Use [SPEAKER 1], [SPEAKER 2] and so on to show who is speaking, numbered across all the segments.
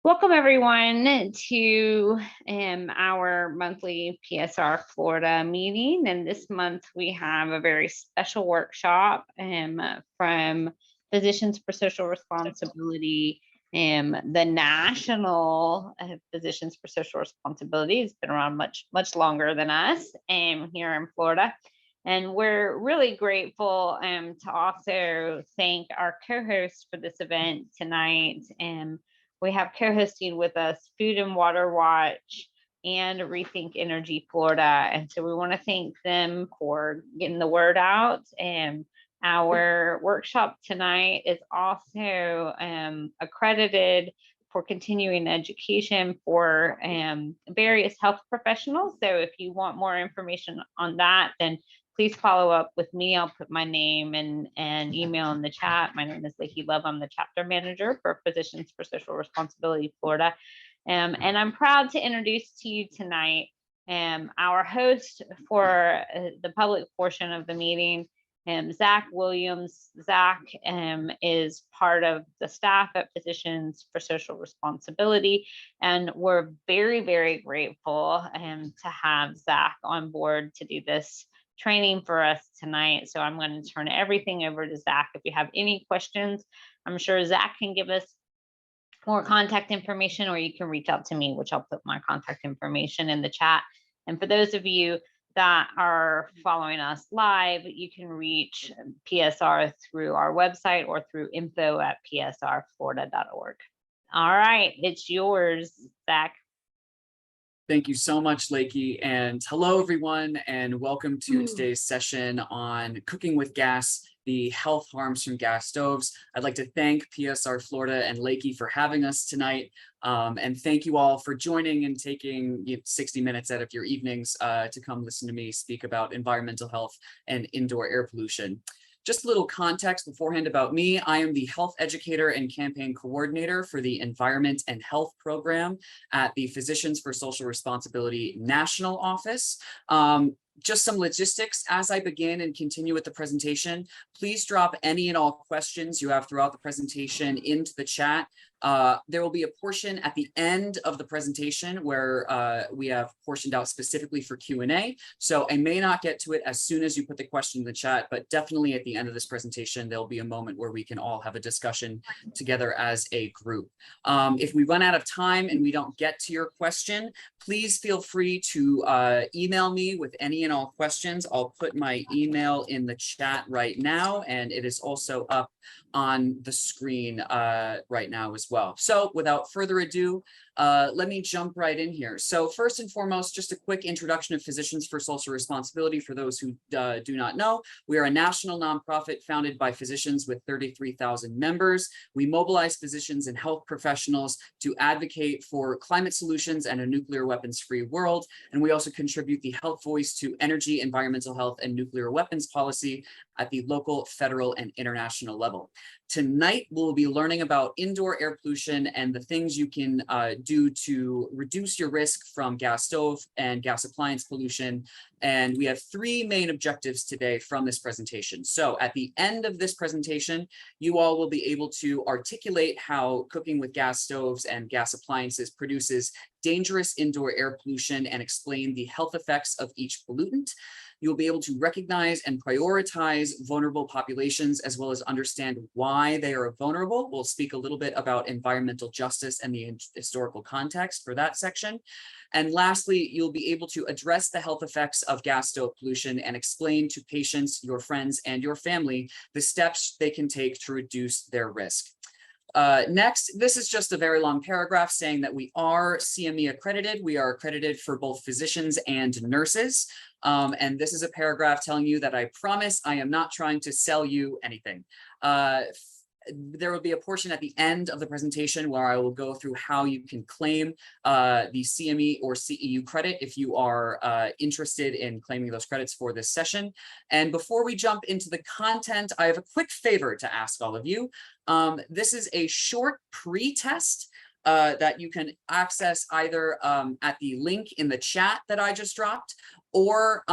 [SPEAKER 1] Welcome everyone to our monthly PSR Florida meeting. And this month we have a very special workshop from Physicians for Social Responsibility. The National Physicians for Social Responsibility has been around much longer than us here in Florida. And we're really grateful to also thank our co-hosts for this event tonight. We have co-hosting with us Food and Water Watch and Rethink Energy Florida. And so we want to thank them for getting the word out. And our workshop tonight is also accredited for continuing education for various health professionals. So if you want more information on that, then please follow up with me. I'll put my name and email in the chat. My name is Lakey Love. I'm the chapter manager for Physicians for Social Responsibility Florida. And I'm proud to introduce to you tonight our host for the public portion of the meeting, Zach Williams. Zach is part of the staff at Physicians for Social Responsibility, and we're very, very grateful to have Zach on board to do this training for us tonight. So I'm going to turn everything over to Zach. If you have any questions, I'm sure Zach can give us more contact information, or you can reach out to me, which I'll put my contact information in the chat. And for those of you that are following us live, you can reach PSR through our website or through info@psrflorida.org. All right, it's yours, Zach.
[SPEAKER 2] Thank you so much, Lakey, and hello, everyone, and welcome to today's session on cooking with gas, the health harms from gas stoves. I'd like to thank PSR Florida and Lakey for having us tonight, and thank you all for joining and taking 60 minutes out of your evenings to come listen to me speak about environmental health and indoor air pollution. Just a little context beforehand about me. I am the health educator and campaign coordinator for the Environment and Health Program at the Physicians for Social Responsibility National Office. Just some logistics as I begin and continue with the presentation. Please drop any and all questions you have throughout the presentation into the chat. There will be a portion at the end of the presentation where we have portioned out specifically for Q&A. So I may not get to it as soon as you put the question in the chat, but definitely at the end of this presentation, there'll be a moment where we can all have a discussion together as a group. If we run out of time and we don't get to your question, please feel free to email me with any and all questions. I'll put my email in the chat right now, and it is also up on the screen right now as well. So without further ado, let me jump right in here. So first and foremost, just a quick introduction of Physicians for Social Responsibility. For those who do not know, we are a national nonprofit founded by physicians with 33,000 members. We mobilize physicians and health professionals to advocate for climate solutions and a nuclear weapons-free world. And we also contribute the health voice to energy, environmental health, and nuclear weapons policy at the local, federal, and international level. Tonight, we'll be learning about indoor air pollution and the things you can do to reduce your risk from gas stove and gas appliance pollution. And we have three main objectives today from this presentation. So at the end of this presentation, you all will be able to articulate how cooking with gas stoves and gas appliances produces dangerous indoor air pollution and explain the health effects of each pollutant. You'll be able to recognize and prioritize vulnerable populations, as well as understand why they are vulnerable. We'll speak a little bit about environmental justice and the historical context for that section. And lastly, you'll be able to address the health effects of gas stove pollution and explain to patients, your friends, and your family the steps they can take to reduce their risk. Next, this is just a very long paragraph saying that we are CME accredited. We are accredited for both physicians and nurses. And this is a paragraph telling you that I promise I am not trying to sell you anything. There will be a portion at the end of the presentation where I will go through how you can claim the CME or CEU credit if you are interested in claiming those credits for this session. And before we jump into the content, I have a quick favor to ask all of you. This is a short pre-test that you can access either at the link in the chat that I just dropped, or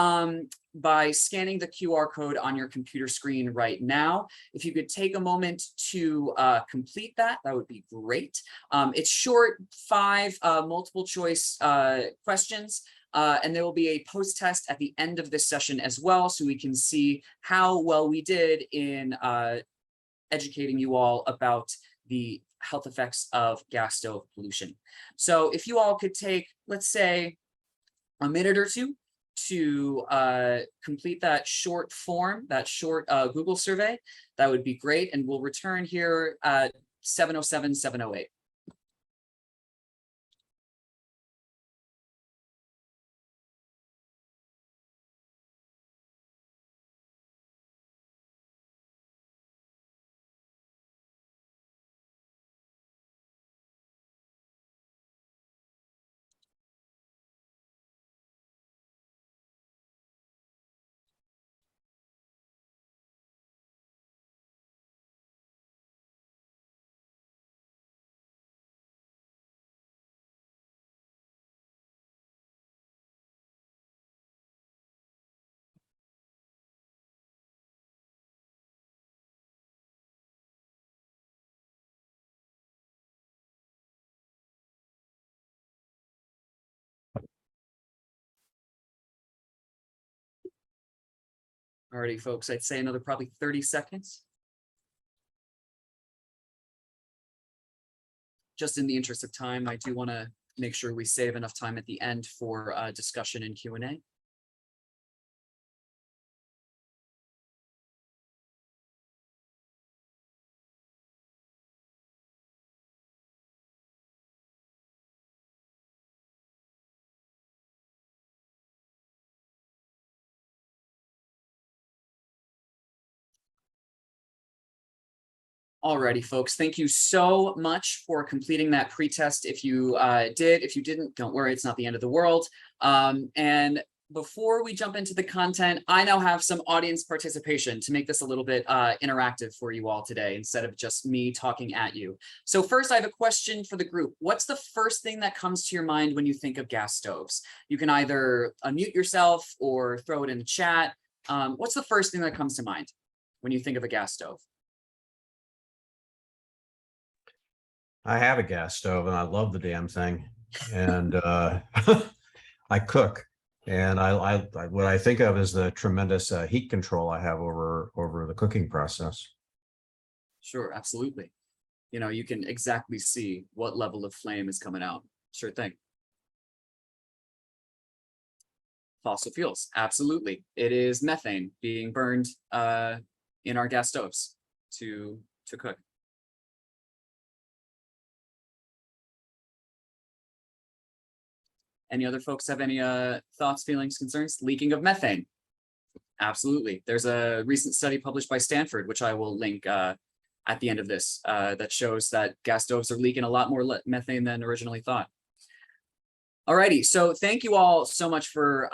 [SPEAKER 2] by scanning the QR code on your computer screen right now. If you could take a moment to complete that, that would be great. It's short, 5 multiple choice questions. And there will be a post-test at the end of this session as well, so we can see how well we did in educating you all about the health effects of gas stove pollution. So if you all could take, let's say, a minute or two to complete that short form, that short Google survey, that would be great. And we'll return here at 7:07, 7:08. Alrighty, folks, I'd say another probably 30 seconds. Just in the interest of time, I do want to make sure we save enough time at the end for discussion and Q&A. Alrighty, folks, thank you so much for completing that pretest. If you did, if you didn't, don't worry, it's not the end of the world. And before we jump into the content, I now have some audience participation to make this a little bit interactive for you all today, instead of just me talking at you. So first, I have a question for the group. What's the first thing that comes to your mind when you think of gas stoves? You can either unmute yourself or throw it in the chat. What's the first thing that comes to mind when you think of a gas stove?
[SPEAKER 3] I have a gas stove and I love the damn thing. And I cook. And what I think of is the tremendous heat control I have over the cooking process.
[SPEAKER 2] Sure, absolutely. You know, you can exactly see what level of flame is coming out. Sure thing. Fossil fuels, absolutely. It is methane being burned in our gas stoves to cook. Any other folks have any thoughts, feelings, concerns? Leaking of methane. Absolutely. There's a recent study published by Stanford, which I will link at the end of this, that shows that gas stoves are leaking a lot more methane than originally thought. Alrighty, so thank you all so much for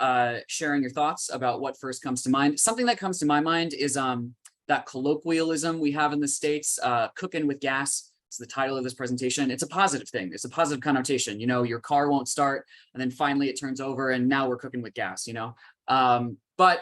[SPEAKER 2] sharing your thoughts about what first comes to mind. Something that comes to my mind is that colloquialism we have in the States, cooking with gas. It's the title of this presentation. It's a positive thing. It's a positive connotation. You know, your car won't start and then finally it turns over and now we're cooking with gas, you know. But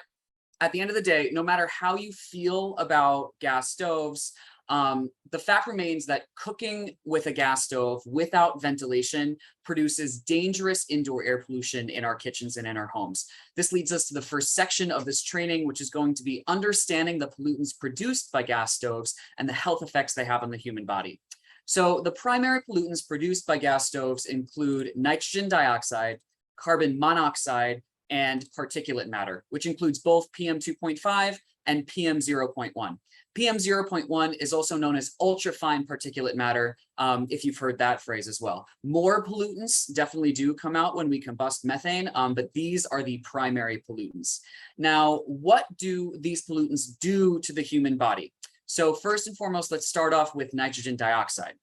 [SPEAKER 2] at the end of the day, no matter how you feel about gas stoves, the fact remains that cooking with a gas stove without ventilation produces dangerous indoor air pollution in our kitchens and in our homes. This leads us to the first section of this training, which is going to be understanding the pollutants produced by gas stoves and the health effects they have on the human body. So the primary pollutants produced by gas stoves include nitrogen dioxide, carbon monoxide, and particulate matter, which includes both PM 2.5 and PM 0.1. PM 0.1 is also known as ultrafine particulate matter, if you've heard that phrase as well. More pollutants definitely do come out when we combust methane, but these are the primary pollutants. Now, what do these pollutants do to the human body? So first and foremost, let's start off with nitrogen dioxide.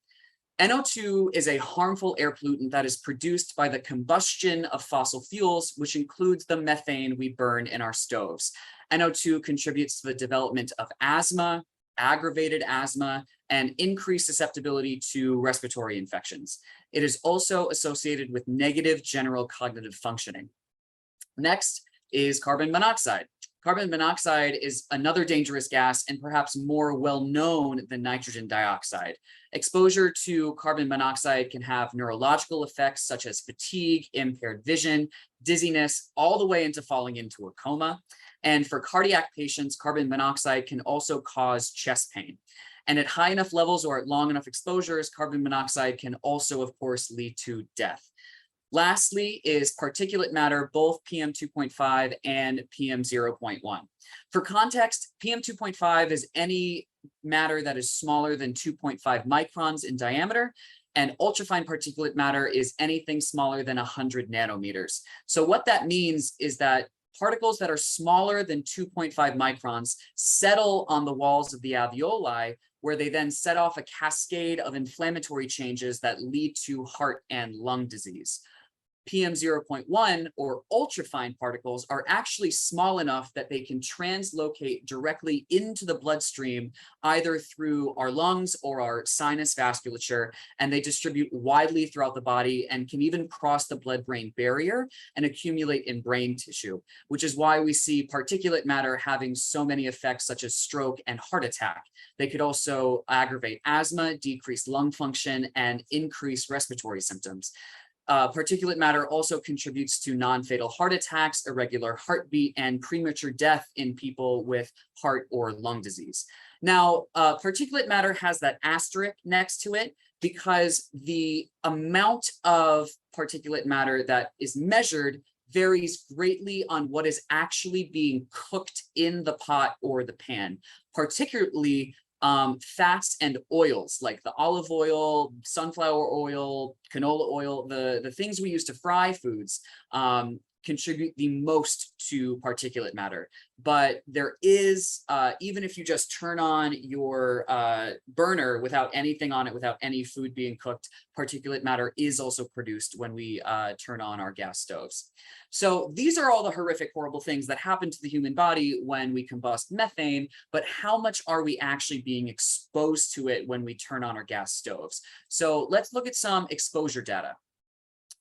[SPEAKER 2] NO2 is a harmful air pollutant that is produced by the combustion of fossil fuels, which includes the methane we burn in our stoves. NO2 contributes to the development of asthma, aggravated asthma, and increased susceptibility to respiratory infections. It is also associated with negative general cognitive functioning. Next is carbon monoxide. Carbon monoxide is another dangerous gas and perhaps more well-known than nitrogen dioxide. Exposure to carbon monoxide can have neurological effects such as fatigue, impaired vision, dizziness, all the way into falling into a coma. And for cardiac patients, carbon monoxide can also cause chest pain. And at high enough levels or at long enough exposures, carbon monoxide can also, of course, lead to death. Lastly is particulate matter, both PM 2.5 and PM 0.1. For context, PM 2.5 is any matter that is smaller than 2.5 microns in diameter, and ultrafine particulate matter is anything smaller than 100 nanometers. So what that means is that particles that are smaller than 2.5 microns settle on the walls of the alveoli, where they then set off a cascade of inflammatory changes that lead to heart and lung disease. PM 0.1 or ultrafine particles are actually small enough that they can translocate directly into the bloodstream, either through our lungs or our sinus vasculature, and they distribute widely throughout the body and can even cross the blood-brain barrier and accumulate in brain tissue, which is why we see particulate matter having so many effects such as stroke and heart attack. They could also aggravate asthma, decrease lung function, and increase respiratory symptoms. Particulate matter also contributes to non-fatal heart attacks, irregular heartbeat, and premature death in people with heart or lung disease. Now, particulate matter has that asterisk next to it because the amount of particulate matter that is measured varies greatly on what is actually being cooked in the pot or the pan, particularly fats and oils like the olive oil, sunflower oil, canola oil, the things we use to fry foods contribute the most to particulate matter. But there is, even if you just turn on your burner without anything on it, without any food being cooked, particulate matter is also produced when we turn on our gas stoves. So these are all the horrific, horrible things that happen to the human body when we combust methane, but how much are we actually being exposed to it when we turn on our gas stoves? So let's look at some exposure data.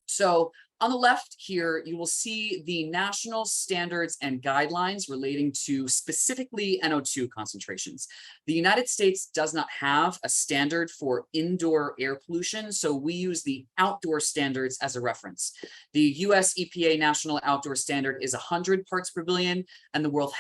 [SPEAKER 2] So on the left here, you will see the national standards and guidelines relating to specifically NO2 concentrations. The United States does not have a standard for indoor air pollution, so we use the outdoor standards as a reference. The US EPA National Outdoor Standard is 100 parts per billion, and the World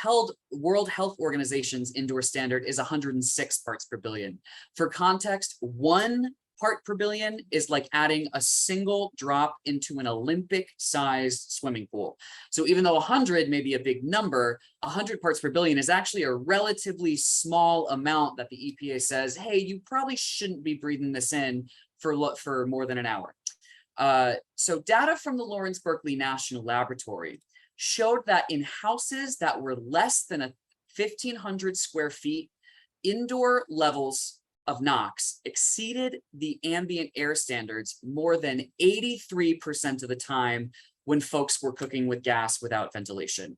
[SPEAKER 2] Health Organization's indoor standard is 106 parts per billion. For context, 1 part per billion is like adding a single drop into an Olympic-sized swimming pool. So even though 100 may be a big number, 100 parts per billion is actually a relatively small amount that the EPA says, hey, you probably shouldn't be breathing this in for more than an hour. So data from the Lawrence Berkeley National Laboratory showed that in houses that were less than 1,500 square feet, indoor levels of NOx exceeded the ambient air standards more than 83% of the time when folks were cooking with gas without ventilation.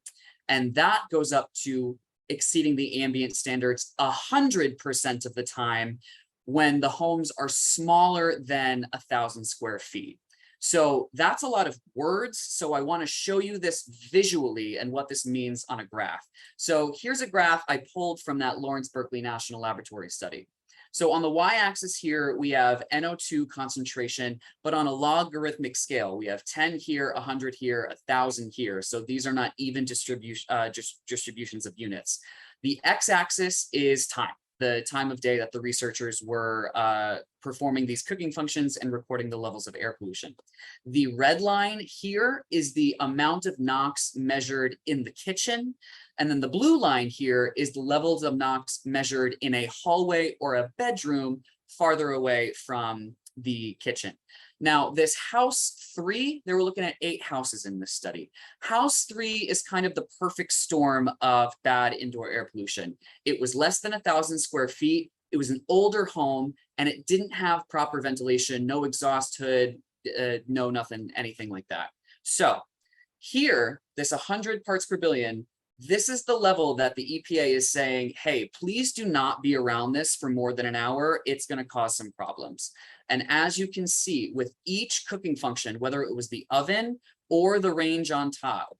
[SPEAKER 2] And that goes up to exceeding the ambient standards 100% of the time when the homes are smaller than 1,000 square feet. So that's a lot of words. So I want to show you this visually and what this means on a graph. So here's a graph I pulled from that Lawrence Berkeley National Laboratory study. So on the y-axis here, we have NO2 concentration, but on a logarithmic scale. We have 10 here, 100 here, 1,000 here. So these are not even distributions of units. The x-axis is time, the time of day that the researchers were performing these cooking functions and recording the levels of air pollution. The red line here is the amount of NOx measured in the kitchen. And then the blue line here is the levels of NOx measured in a hallway or a bedroom farther away from the kitchen. Now, this house 3, they were looking at 8 houses in this study. House 3 is kind of the perfect storm of bad indoor air pollution. It was less than 1,000 square feet. It was an older home, and it didn't have proper ventilation, no exhaust hood, no nothing, anything like that. So here, this 100 parts per billion, this is the level that the EPA is saying, hey, please do not be around this for more than an hour. It's going to cause some problems. And as you can see, with each cooking function, whether it was the oven or the range on top,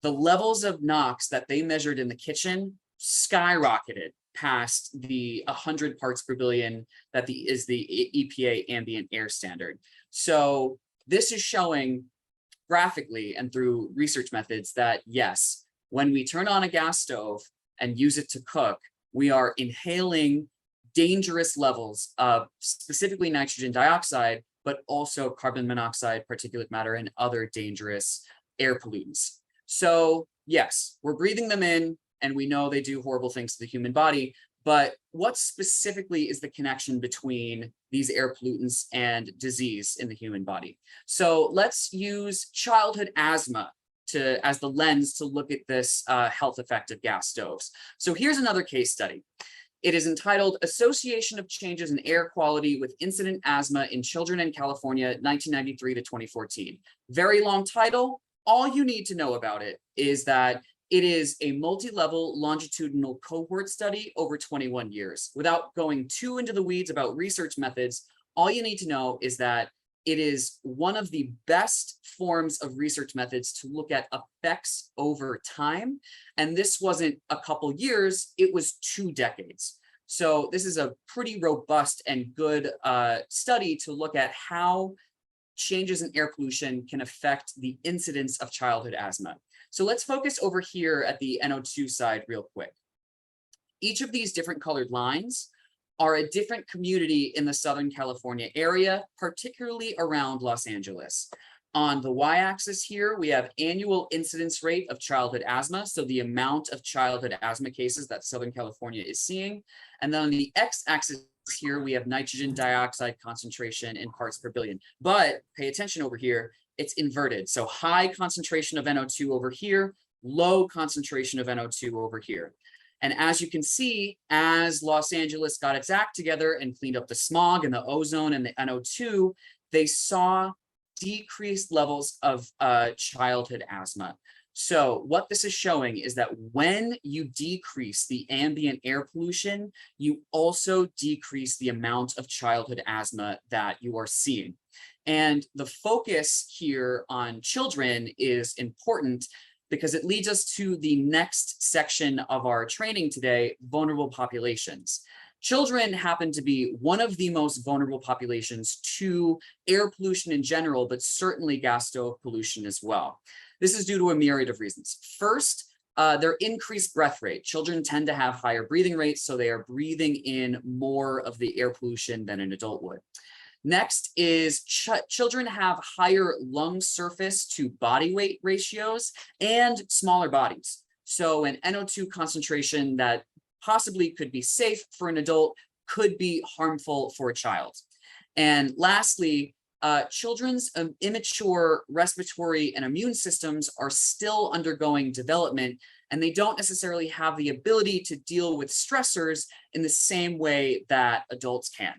[SPEAKER 2] the levels of NOx that they measured in the kitchen skyrocketed past the 100 parts per billion that is the EPA ambient air standard. So this is showing graphically and through research methods that yes, when we turn on a gas stove and use it to cook, we are inhaling dangerous levels of specifically nitrogen dioxide, but also carbon monoxide, particulate matter, and other dangerous air pollutants. So yes, we're breathing them in, and we know they do horrible things to the human body, but what specifically is the connection between these air pollutants and disease in the human body? So let's use childhood asthma as the lens to look at this health effect of gas stoves. So here's another case study. It is entitled Association of Changes in Air Quality with Incident Asthma in Children in California, 1993 to 2014. Very long title. All you need to know about it is that it is a multi-level longitudinal cohort study over 21 years. Without going too into the weeds about research methods, all you need to know is that it is one of the best forms of research methods to look at effects over time. And this wasn't a couple years, it was 2 decades. So this is a pretty robust and good study to look at how changes in air pollution can affect the incidence of childhood asthma. So let's focus over here at the NO2 side real quick. Each of these different colored lines are a different community in the Southern California area, particularly around Los Angeles. On the y-axis here, we have annual incidence rate of childhood asthma, so the amount of childhood asthma cases that Southern California is seeing. And then on the x-axis here, we have nitrogen dioxide concentration in parts per billion. But pay attention over here, it's inverted. So high concentration of NO2 over here, low concentration of NO2 over here. And as you can see, as Los Angeles got its act together and cleaned up the smog and the ozone and the NO2, they saw decreased levels of childhood asthma. So what this is showing is that when you decrease the ambient air pollution, you also decrease the amount of childhood asthma that you are seeing. And the focus here on children is important because it leads us to the next section of our training today, vulnerable populations. Children happen to be one of the most vulnerable populations to air pollution in general, but certainly gas stove pollution as well. This is due to a myriad of reasons. First, their increased breath rate. Children tend to have higher breathing rates, so they are breathing in more of the air pollution than an adult would. Next is children have higher lung surface to body weight ratios and smaller bodies. So an NO2 concentration that possibly could be safe for an adult could be harmful for a child. And lastly, children's immature respiratory and immune systems are still undergoing development, and they don't necessarily have the ability to deal with stressors in the same way that adults can.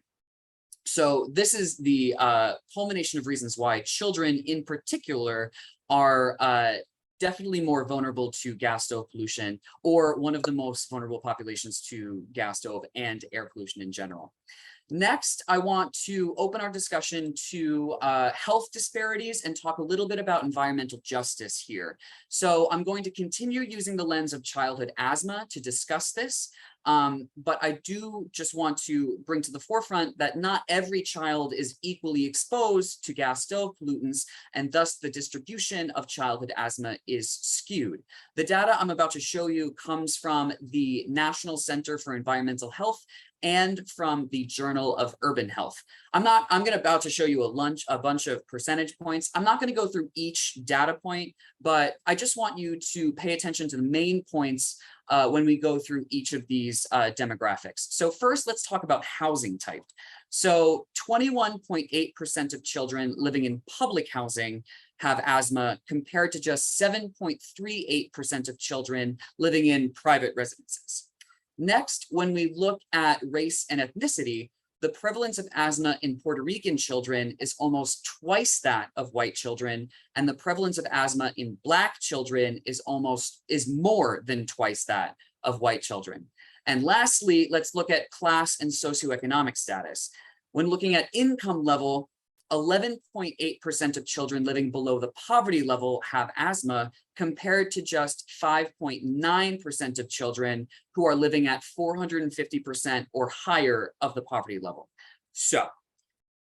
[SPEAKER 2] So this is the culmination of reasons why children in particular are definitely more vulnerable to gas stove pollution, or one of the most vulnerable populations to gas stove and air pollution in general. Next, I want to open our discussion to health disparities and talk a little bit about environmental justice here. So I'm going to continue using the lens of childhood asthma to discuss this. But I do just want to bring to the forefront that not every child is equally exposed to gas stove pollutants, and thus the distribution of childhood asthma is skewed. The data I'm about to show you comes from the National Center for Environmental Health and from the Journal of Urban Health. I'm about to show you a bunch of percentage points. I'm not going to go through each data point, but I just want you to pay attention to the main points when we go through each of these demographics. So first, let's talk about housing type. So 21.8% of children living in public housing have asthma, compared to just 7.38% of children living in private residences. Next, when we look at race and ethnicity, the prevalence of asthma in Puerto Rican children is almost twice that of white children, and the prevalence of asthma in Black children is more than twice that of white children. And lastly, let's look at class and socioeconomic status. When looking at income level, 11.8% of children living below the poverty level have asthma, compared to just 5.9% of children who are living at 450% or higher of the poverty level. So,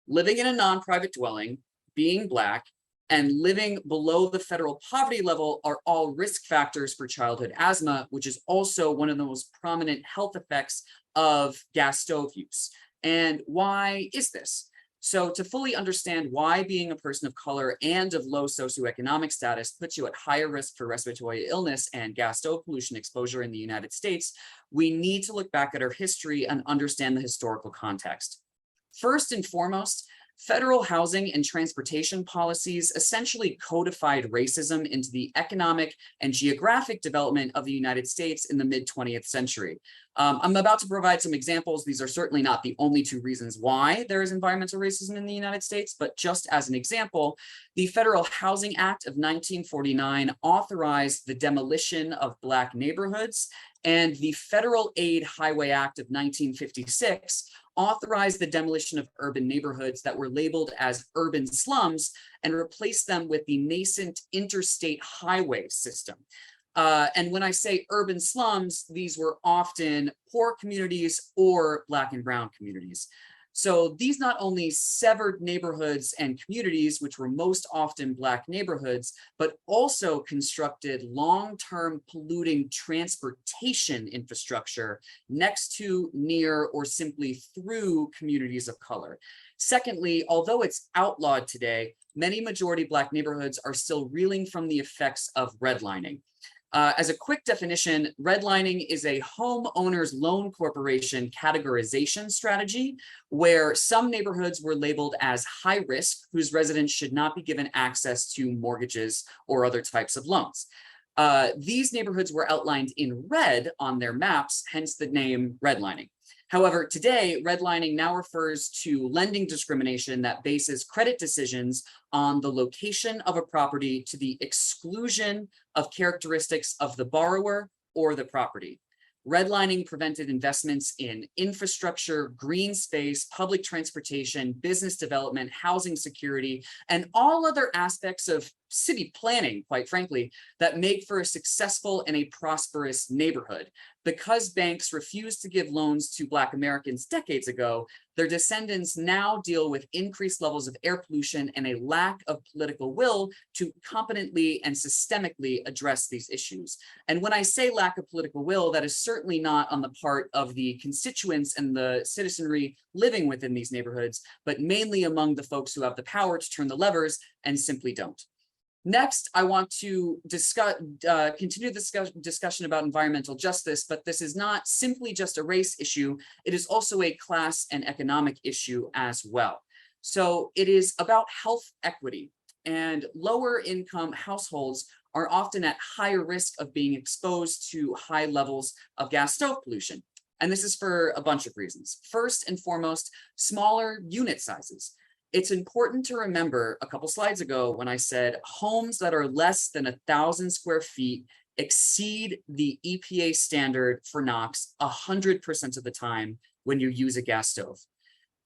[SPEAKER 2] living in a non-private dwelling, being Black, and living below the federal poverty level are all risk factors for childhood asthma, which is also one of the most prominent health effects of gas stove use. And why is this? So to fully understand why being a person of color and of low socioeconomic status puts you at higher risk for respiratory illness and gas stove pollution exposure in the United States, we need to look back at our history and understand the historical context. First and foremost, federal housing and transportation policies essentially codified racism into the economic and geographic development of the United States in the mid-20th century. I'm about to provide some examples. These are certainly not the only two reasons why there is environmental racism in the United States, but just as an example, the Federal Housing Act of 1949 authorized the demolition of Black neighborhoods, and the Federal Aid Highway Act of 1956 authorized the demolition of urban neighborhoods that were labeled as urban slums and replaced them with the nascent interstate highway system. And when I say urban slums, these were often poor communities or Black and brown communities. So these not only severed neighborhoods and communities, which were most often Black neighborhoods, but also constructed long-term polluting transportation infrastructure next to, near, or simply through communities of color. Secondly, although it's outlawed today, many majority Black neighborhoods are still reeling from the effects of redlining. As a quick definition, redlining is a homeowners loan corporation categorization strategy where some neighborhoods were labeled as high risk, whose residents should not be given access to mortgages or other types of loans. These neighborhoods were outlined in red on their maps, hence the name redlining. However, today, redlining now refers to lending discrimination that bases credit decisions on the location of a property to the exclusion of characteristics of the borrower or the property. Redlining prevented investments in infrastructure, green space, public transportation, business development, housing security, and all other aspects of city planning, quite frankly, that make for a successful and a prosperous neighborhood. Because banks refused to give loans to Black Americans decades ago, their descendants now deal with increased levels of air pollution and a lack of political will to competently and systemically address these issues. And when I say lack of political will, that is certainly not on the part of the constituents and the citizenry living within these neighborhoods, but mainly among the folks who have the power to turn the levers and simply don't. Next, I want to continue the discussion about environmental justice, but this is not simply just a race issue. It is also a class and economic issue as well. So it is about health equity, and lower income households are often at higher risk of being exposed to high levels of gas stove pollution. And this is for a bunch of reasons. First and foremost, smaller unit sizes. It's important to remember a couple slides ago when I said homes that are less than 1,000 square feet exceed the EPA standard for NOx 100% of the time when you use a gas stove.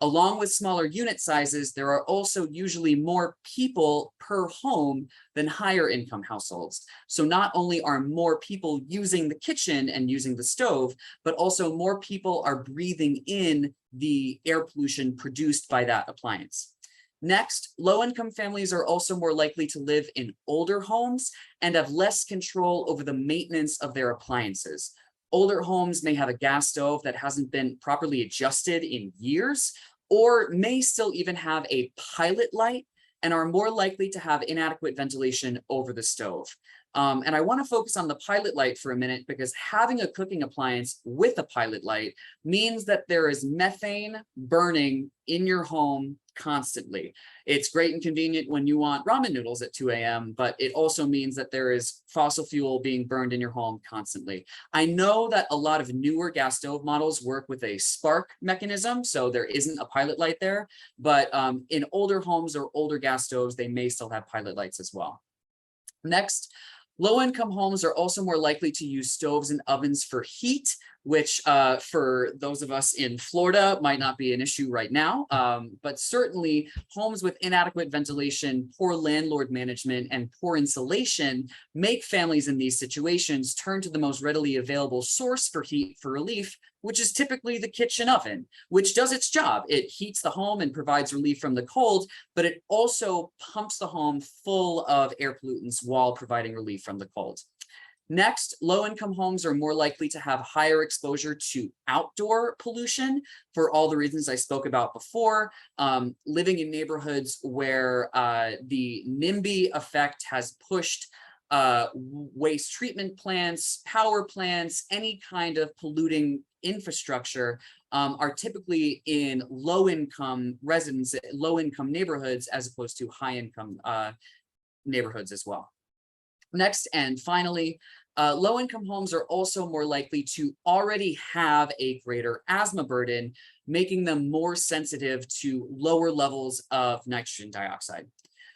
[SPEAKER 2] Along with smaller unit sizes, there are also usually more people per home than higher income households. So not only are more people using the kitchen and using the stove, but also more people are breathing in the air pollution produced by that appliance. Next, low-income families are also more likely to live in older homes and have less control over the maintenance of their appliances. Older homes may have a gas stove that hasn't been properly adjusted in years, or may still even have a pilot light and are more likely to have inadequate ventilation over the stove. And I want to focus on the pilot light for a minute, because having a cooking appliance with a pilot light means that there is methane burning in your home constantly. It's great and convenient when you want ramen noodles at 2 a.m., but it also means that there is fossil fuel being burned in your home constantly. I know that a lot of newer gas stove models work with a spark mechanism, so there isn't a pilot light there, but in older homes or older gas stoves, they may still have pilot lights as well. Next, low-income homes are also more likely to use stoves and ovens for heat, which for those of us in Florida might not be an issue right now, but certainly homes with inadequate ventilation, poor landlord management, and poor insulation make families in these situations turn to the most readily available source for heat for relief, which is typically the kitchen oven, which does its job. It heats the home and provides relief from the cold, but it also pumps the home full of air pollutants while providing relief from the cold. Next, low-income homes are more likely to have higher exposure to outdoor pollution for all the reasons I spoke about before. Living in neighborhoods where the NIMBY effect has pushed waste treatment plants, power plants, any kind of polluting infrastructure are typically in low-income neighborhoods as opposed to high-income neighborhoods as well. Next, and finally, low-income homes are also more likely to already have a greater asthma burden, making them more sensitive to lower levels of nitrogen dioxide.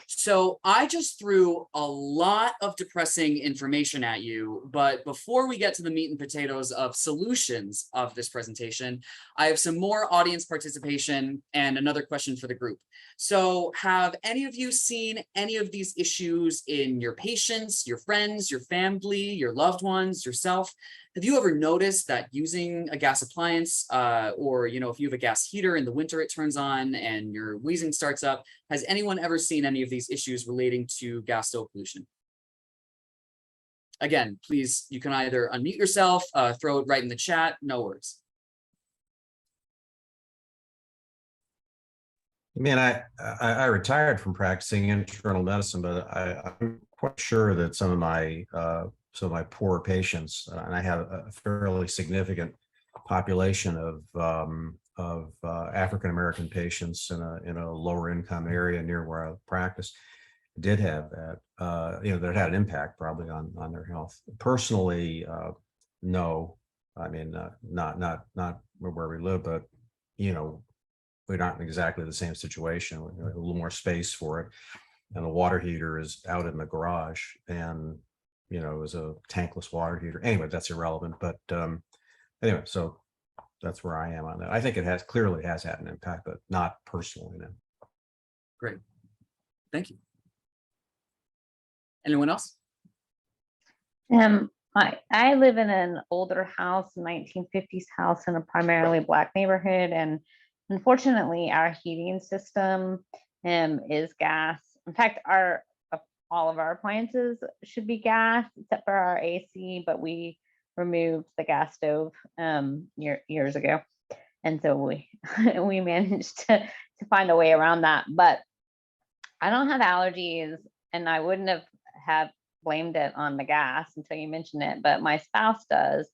[SPEAKER 2] So I just threw a lot of depressing information at you, but before we get to the meat and potatoes of solutions of this presentation, I have some more audience participation and another question for the group. So have any of you seen any of these issues in your patients, your friends, your family, your loved ones, yourself? Have you ever noticed that using a gas appliance or, if you have a gas heater in the winter, it turns on and your wheezing starts up? Has anyone ever seen any of these issues relating to gas stove pollution? Again, please, you can either unmute yourself, throw it right in the chat, no worries.
[SPEAKER 3] I mean, I retired from practicing internal medicine, but I'm quite sure that some of my poor patients, and I have a fairly significant population of African American patients in a lower income area near where I practice, did have that. That had an impact probably on their health. Personally, no. I mean, not where we live, but we're not in exactly the same situation. We have a little more space for it, and the water heater is out in the garage, and it was a tankless water heater. Anyway, that's irrelevant. But anyway, so that's where I am on that. I think it clearly has had an impact, but not personally. No.
[SPEAKER 2] Great, thank you. Anyone else?
[SPEAKER 1] I live in an older house, 1950s house in a primarily Black neighborhood, and unfortunately, our heating system is gas. In fact, all of our appliances should be gas, except for our AC, but we removed the gas stove years ago, and so we managed to find a way around that. But I don't have allergies, and I wouldn't have blamed it on the gas until you mentioned it, but my spouse does.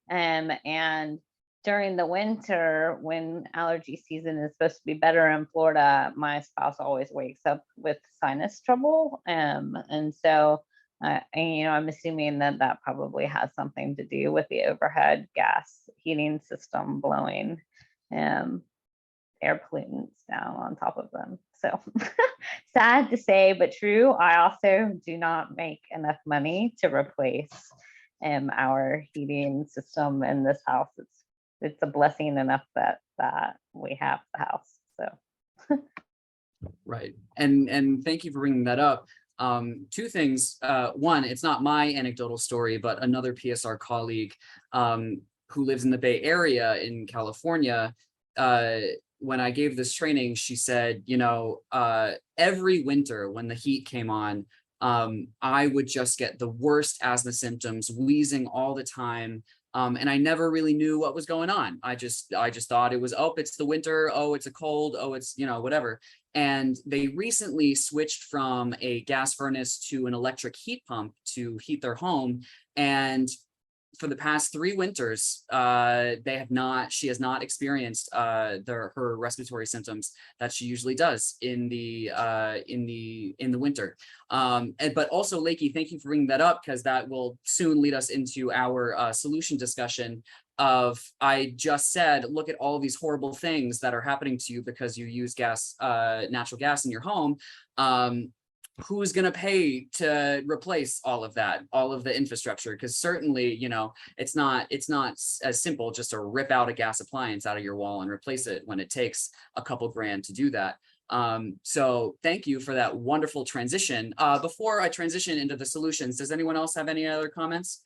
[SPEAKER 1] And during the winter, when allergy season is supposed to be better in Florida, my spouse always wakes up with sinus trouble. And so, I'm assuming that probably has something to do with the overhead gas heating system blowing air pollutants down on top of them. So sad to say, but true. I also do not make enough money to replace our heating system in this house. It's a blessing enough that we have the house. So
[SPEAKER 2] right, and thank you for bringing that up. Two things. One, it's not my anecdotal story, but another PSR colleague who lives in the Bay Area in California. When I gave this training, she said, every winter when the heat came on, I would just get the worst asthma symptoms, wheezing all the time. And I never really knew what was going on. I just thought it was, it's the winter. Oh, it's a cold. Oh, it's, whatever. And they recently switched from a gas furnace to an electric heat pump to heat their home. And for the past 3 winters, she has not experienced her respiratory symptoms that she usually does in the winter. But also, Lakey, thank you for bringing that up, because that will soon lead us into our solution discussion of, I just said, look at all of these horrible things that are happening to you because you use natural gas in your home. who's going to pay to replace all of that, all of the infrastructure? Because certainly, it's not as simple just to rip out a gas appliance out of your wall and replace it when it takes a couple grand to do that. So thank you for that wonderful transition. Before I transition into the solutions, does anyone else have any other comments?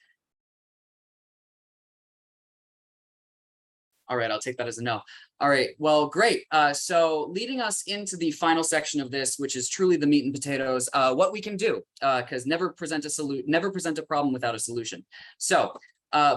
[SPEAKER 2] All right, I'll take that as a no. All right, well, great. So leading us into the final section of this, which is truly the meat and potatoes, what we can do, because never present a problem without a solution. So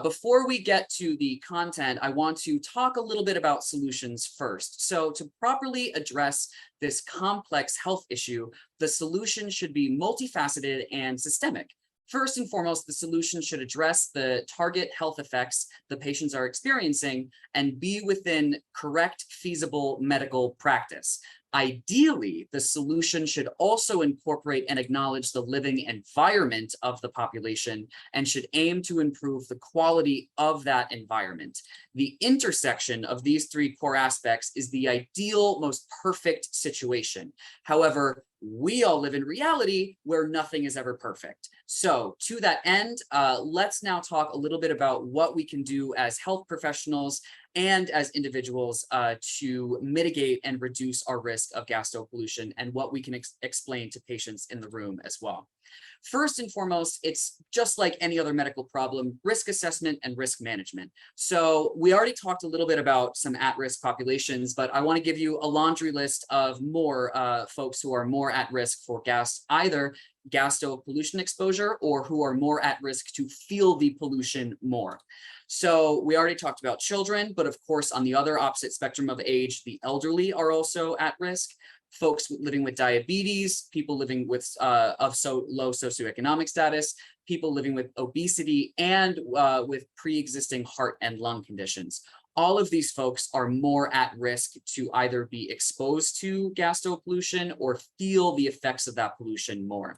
[SPEAKER 2] before we get to the content, I want to talk a little bit about solutions first. So to properly address this complex health issue, the solution should be multifaceted and systemic. First and foremost, the solution should address the target health effects the patients are experiencing and be within correct, feasible medical practice. Ideally, the solution should also incorporate and acknowledge the living environment of the population and should aim to improve the quality of that environment. The intersection of these three core aspects is the ideal, most perfect situation. However, we all live in reality where nothing is ever perfect. So to that end, let's now talk a little bit about what we can do as health professionals and as individuals to mitigate and reduce our risk of gas stove pollution, and what we can explain to patients in the room as well. First and foremost, it's just like any other medical problem, risk assessment and risk management. So we already talked a little bit about some at-risk populations, but I want to give you a laundry list of more folks who are more at risk for either gas stove pollution exposure or who are more at risk to feel the pollution more. So we already talked about children, but of course, on the other opposite spectrum of age, the elderly are also at risk. Folks living with diabetes, people living with low socioeconomic status, people living with obesity, and with pre-existing heart and lung conditions. All of these folks are more at risk to either be exposed to gas stove pollution or feel the effects of that pollution more.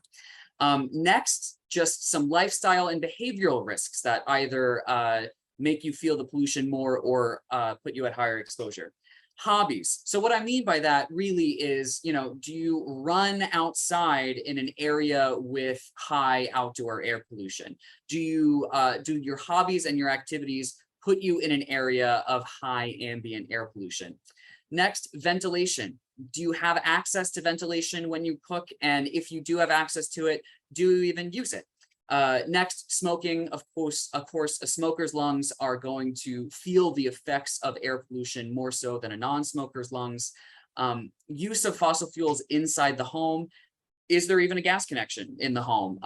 [SPEAKER 2] Next, just some lifestyle and behavioral risks that either make you feel the pollution more or put you at higher exposure. Hobbies. So what I mean by that really is, do you run outside in an area with high outdoor air pollution? Do your hobbies and your activities put you in an area of high ambient air pollution? Next, ventilation. Do you have access to ventilation when you cook? And if you do have access to it, do you even use it? Next, smoking. Of course, a smoker's lungs are going to feel the effects of air pollution more so than a non-smoker's lungs. Use of fossil fuels inside the home. Is there even a gas connection in the home?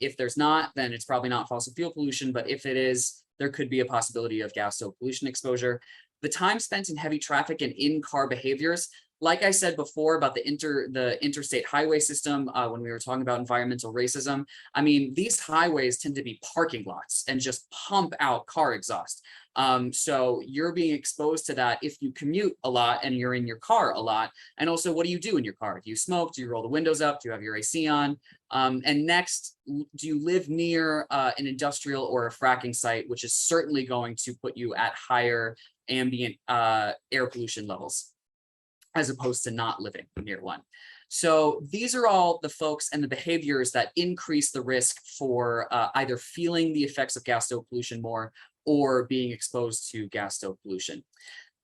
[SPEAKER 2] If there's not, then it's probably not fossil fuel pollution, but if it is, there could be a possibility of gas stove pollution exposure. The time spent in heavy traffic and in-car behaviors. Like I said before about the interstate highway system, when we were talking about environmental racism, I mean, these highways tend to be parking lots and just pump out car exhaust. So you're being exposed to that if you commute a lot and you're in your car a lot. And also, what do you do in your car? Do you smoke? Do you roll the windows up? Do you have your AC on? And next, do you live near an industrial or a fracking site, which is certainly going to put you at higher ambient air pollution levels, as opposed to not living near one. So these are all the folks and the behaviors that increase the risk for either feeling the effects of gas stove pollution more or being exposed to gas stove pollution.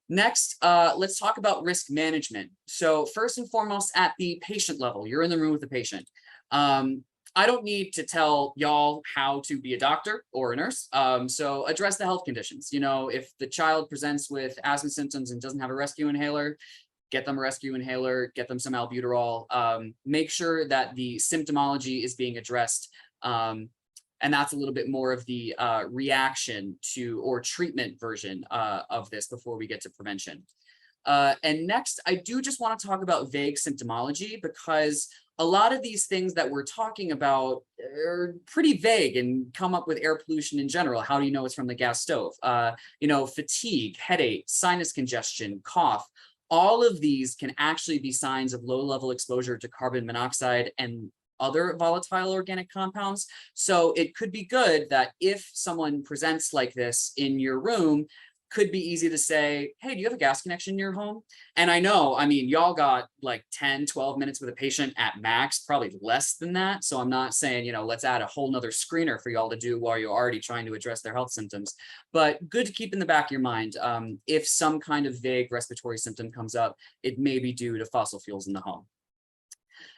[SPEAKER 2] Next, let's talk about risk management. So first and foremost, at the patient level, you're in the room with the patient. I don't need to tell y'all how to be a doctor or a nurse. So address the health conditions. If the child presents with asthma symptoms and doesn't have a rescue inhaler, get them a rescue inhaler, get them some albuterol, make sure that the symptomology is being addressed. And that's a little bit more of the reaction to or treatment version of this before we get to prevention. And next, I do just want to talk about vague symptomology, because a lot of these things that we're talking about are pretty vague and come up with air pollution in general. How do you know it's from the gas stove? Fatigue, headache, sinus congestion, cough. All of these can actually be signs of low-level exposure to carbon monoxide and other volatile organic compounds. So it could be good that if someone presents like this in your room, could be easy to say, hey, do you have a gas connection in your home? And I know, I mean, y'all got like 10, 12 minutes with a patient at max, probably less than that. So I'm not saying, you know, let's add a whole nother screener for y'all to do while you're already trying to address their health symptoms. But good to keep in the back of your mind. If some kind of vague respiratory symptom comes up, it may be due to fossil fuels in the home.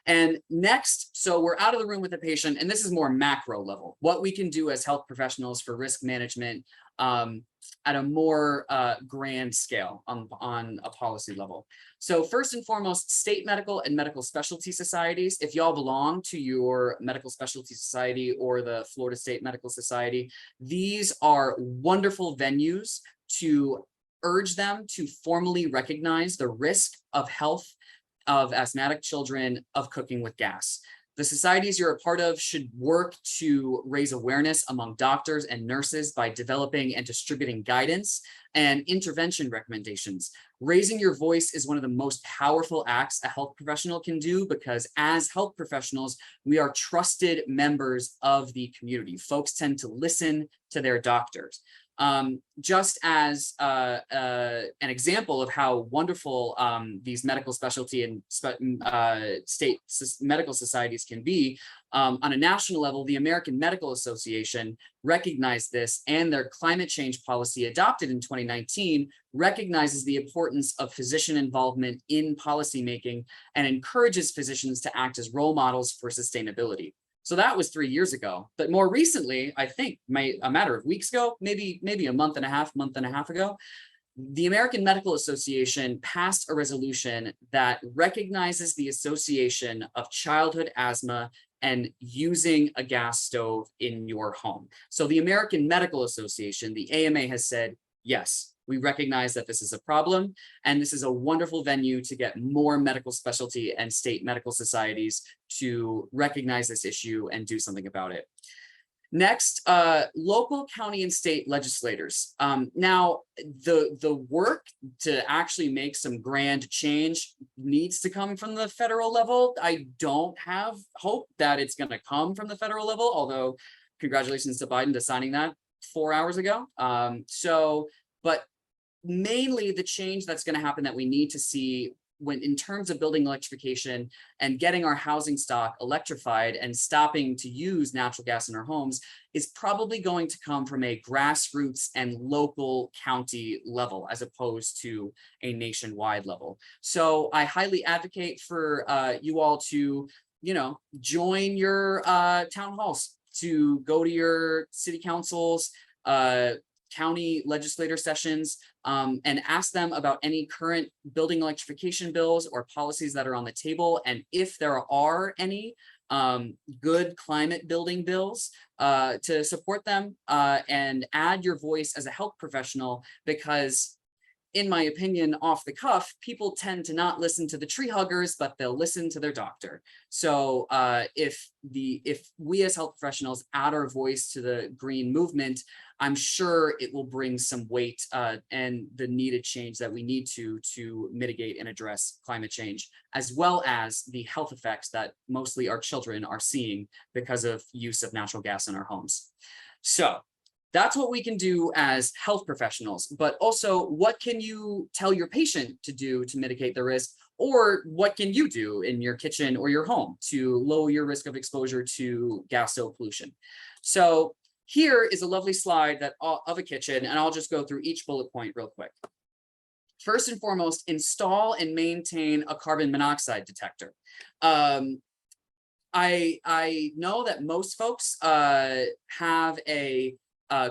[SPEAKER 2] And next, so we're out of the room with the patient, and this is more macro level, what we can do as health professionals for risk management at a more grand scale on a policy level. So first and foremost, state medical and medical specialty societies. If y'all belong to your medical specialty society or the Florida State Medical Society, these are wonderful venues to urge them to formally recognize the risk of health of asthmatic children of cooking with gas. The societies you're a part of should work to raise awareness among doctors and nurses by developing and distributing guidance and intervention recommendations. Raising your voice is one of the most powerful acts a health professional can do, because as health professionals, we are trusted members of the community. Folks tend to listen to their doctors. Just as an example of how wonderful these medical specialty and state medical societies can be, on a national level, the American Medical Association recognized this, and their climate change policy adopted in 2019 recognizes the importance of physician involvement in policymaking and encourages physicians to act as role models for sustainability. So that was 3 years ago. But more recently, I think a matter of weeks ago, maybe a month and a half ago, the American Medical Association passed a resolution that recognizes the association of childhood asthma and using a gas stove in your home. So the American Medical Association, the AMA, has said, yes, we recognize that this is a problem, and this is a wonderful venue to get more medical specialty and state medical societies to recognize this issue and do something about it. Next, local, county, and state legislators. Now, the work to actually make some grand change needs to come from the federal level. I don't have hope that it's going to come from the federal level, although congratulations to Biden to signing that 4 hours ago. But mainly the change that's going to happen that we need to see when in terms of building electrification and getting our housing stock electrified and stopping to use natural gas in our homes is probably going to come from a grassroots and local county level as opposed to a nationwide level. So I highly advocate for you all to, you know, join your town halls, to go to your city councils, county legislator sessions, and ask them about any current building electrification bills or policies that are on the table. And if there are any good climate building bills, to support them and add your voice as a health professional, because in my opinion, off the cuff, people tend to not listen to the tree huggers, but they'll listen to their doctor. So if we as health professionals add our voice to the green movement, I'm sure it will bring some weight and the needed change that we need to mitigate and address climate change, as well as the health effects that mostly our children are seeing because of use of natural gas in our homes. So that's what we can do as health professionals, but also what can you tell your patient to do to mitigate the risk, or what can you do in your kitchen or your home to lower your risk of exposure to gas stove pollution? So here is a lovely slide of a kitchen, and I'll just go through each bullet point real quick. First and foremost, install and maintain a carbon monoxide detector. I know that most folks have a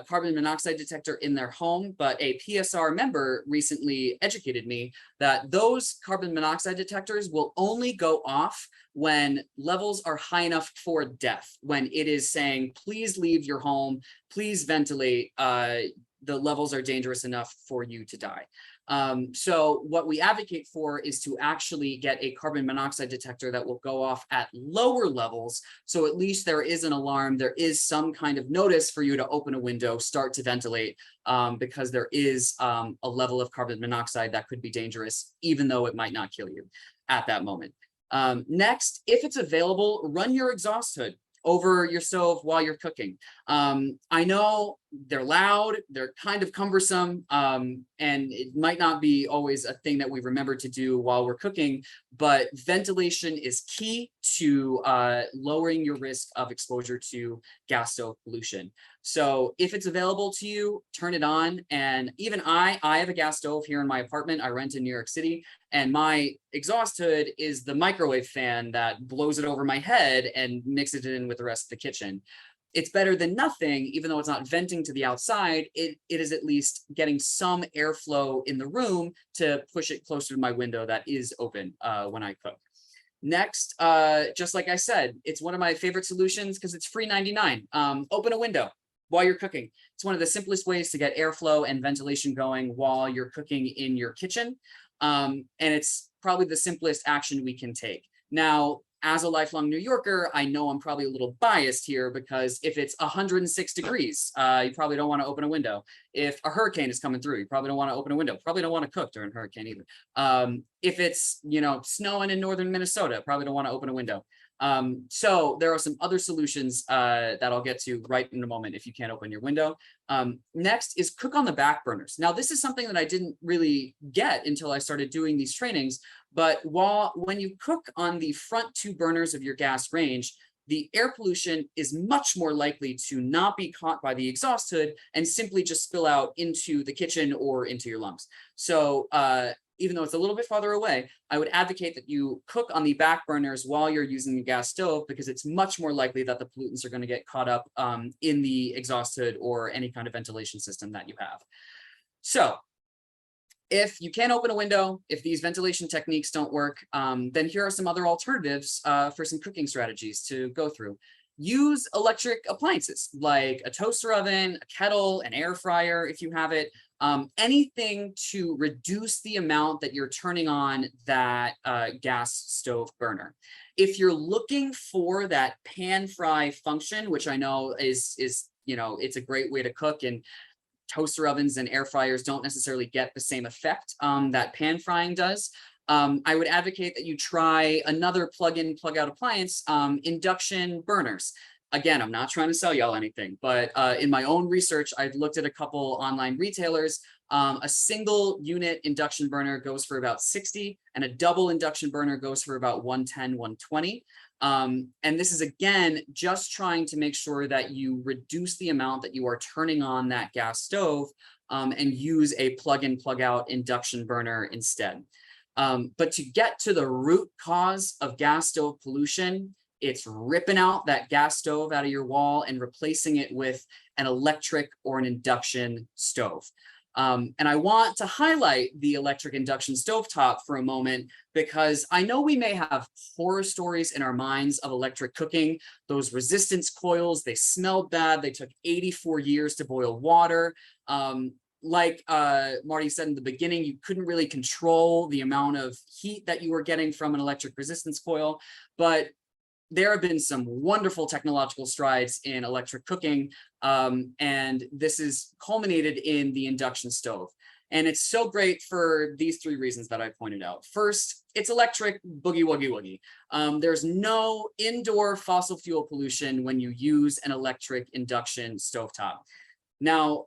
[SPEAKER 2] carbon monoxide detector in their home, but a PSR member recently educated me that those carbon monoxide detectors will only go off when levels are high enough for death, when it is saying, please leave your home, please ventilate, the levels are dangerous enough for you to die. So what we advocate for is to actually get a carbon monoxide detector that will go off at lower levels. So at least there is an alarm, there is some kind of notice for you to open a window, start to ventilate, because there is a level of carbon monoxide that could be dangerous, even though it might not kill you at that moment. Next, if it's available, run your exhaust hood over your stove while you're cooking. I know they're loud, they're kind of cumbersome, and it might not be always a thing that we remember to do while we're cooking, but ventilation is key to lowering your risk of exposure to gas stove pollution. So if it's available to you, turn it on. And even I have a gas stove here in my apartment. I rent in New York City, and my exhaust hood is the microwave fan that blows it over my head and mixes it in with the rest of the kitchen. It's better than nothing, even though it's not venting to the outside, it is at least getting some airflow in the room to push it closer to my window that is open when I cook. Next, just like I said, it's one of my favorite solutions because it's free 99. Open a window while you're cooking. It's one of the simplest ways to get airflow and ventilation going while you're cooking in your kitchen. And it's probably the simplest action we can take. Now, as a lifelong New Yorker, I know I'm probably a little biased here because if it's 106 degrees, you probably don't want to open a window. If a hurricane is coming through, you probably don't want to open a window. Probably don't want to cook during a hurricane either. If it's, snowing in northern Minnesota, probably don't want to open a window. So there are some other solutions that I'll get to right in a moment if you can't open your window. Next is cook on the back burners. Now, this is something that I didn't really get until I started doing these trainings, but when you cook on the front two burners of your gas range, the air pollution is much more likely to not be caught by the exhaust hood and simply just spill out into the kitchen or into your lungs. So even though it's a little bit farther away, I would advocate that you cook on the back burners while you're using the gas stove, because it's much more likely that the pollutants are going to get caught up in the exhaust hood or any kind of ventilation system that you have. So if you can't open a window, if these ventilation techniques don't work, then here are some other alternatives for some cooking strategies to go through. Use electric appliances like a toaster oven, a kettle, an air fryer if you have it. Anything to reduce the amount that you're turning on that gas stove burner. If you're looking for that pan fry function, which I know is it's a great way to cook, and toaster ovens and air fryers don't necessarily get the same effect that pan frying does, I would advocate that you try another plug-in, plug-out appliance, induction burners. Again, I'm not trying to sell y'all anything, but in my own research, I've looked at a couple online retailers. A single unit induction burner goes for about 60, and a double induction burner goes for about 110, 120. And this is, again, just trying to make sure that you reduce the amount that you are turning on that gas stove and use a plug-in, plug-out induction burner instead. But to get to the root cause of gas stove pollution, it's ripping out that gas stove out of your wall and replacing it with an electric or an induction stove. And I want to highlight the electric induction stovetop for a moment, because I know we may have horror stories in our minds of electric cooking. Those resistance coils, they smelled bad. They took 84 years to boil water. Like Marty said in the beginning, you couldn't really control the amount of heat that you were getting from an electric resistance coil. But there have been some wonderful technological strides in electric cooking, and this is culminated in the induction stove. And it's so great for these three reasons that I pointed out. First, it's electric, boogie woogie woogie. There's no indoor fossil fuel pollution when you use an electric induction stovetop. Now,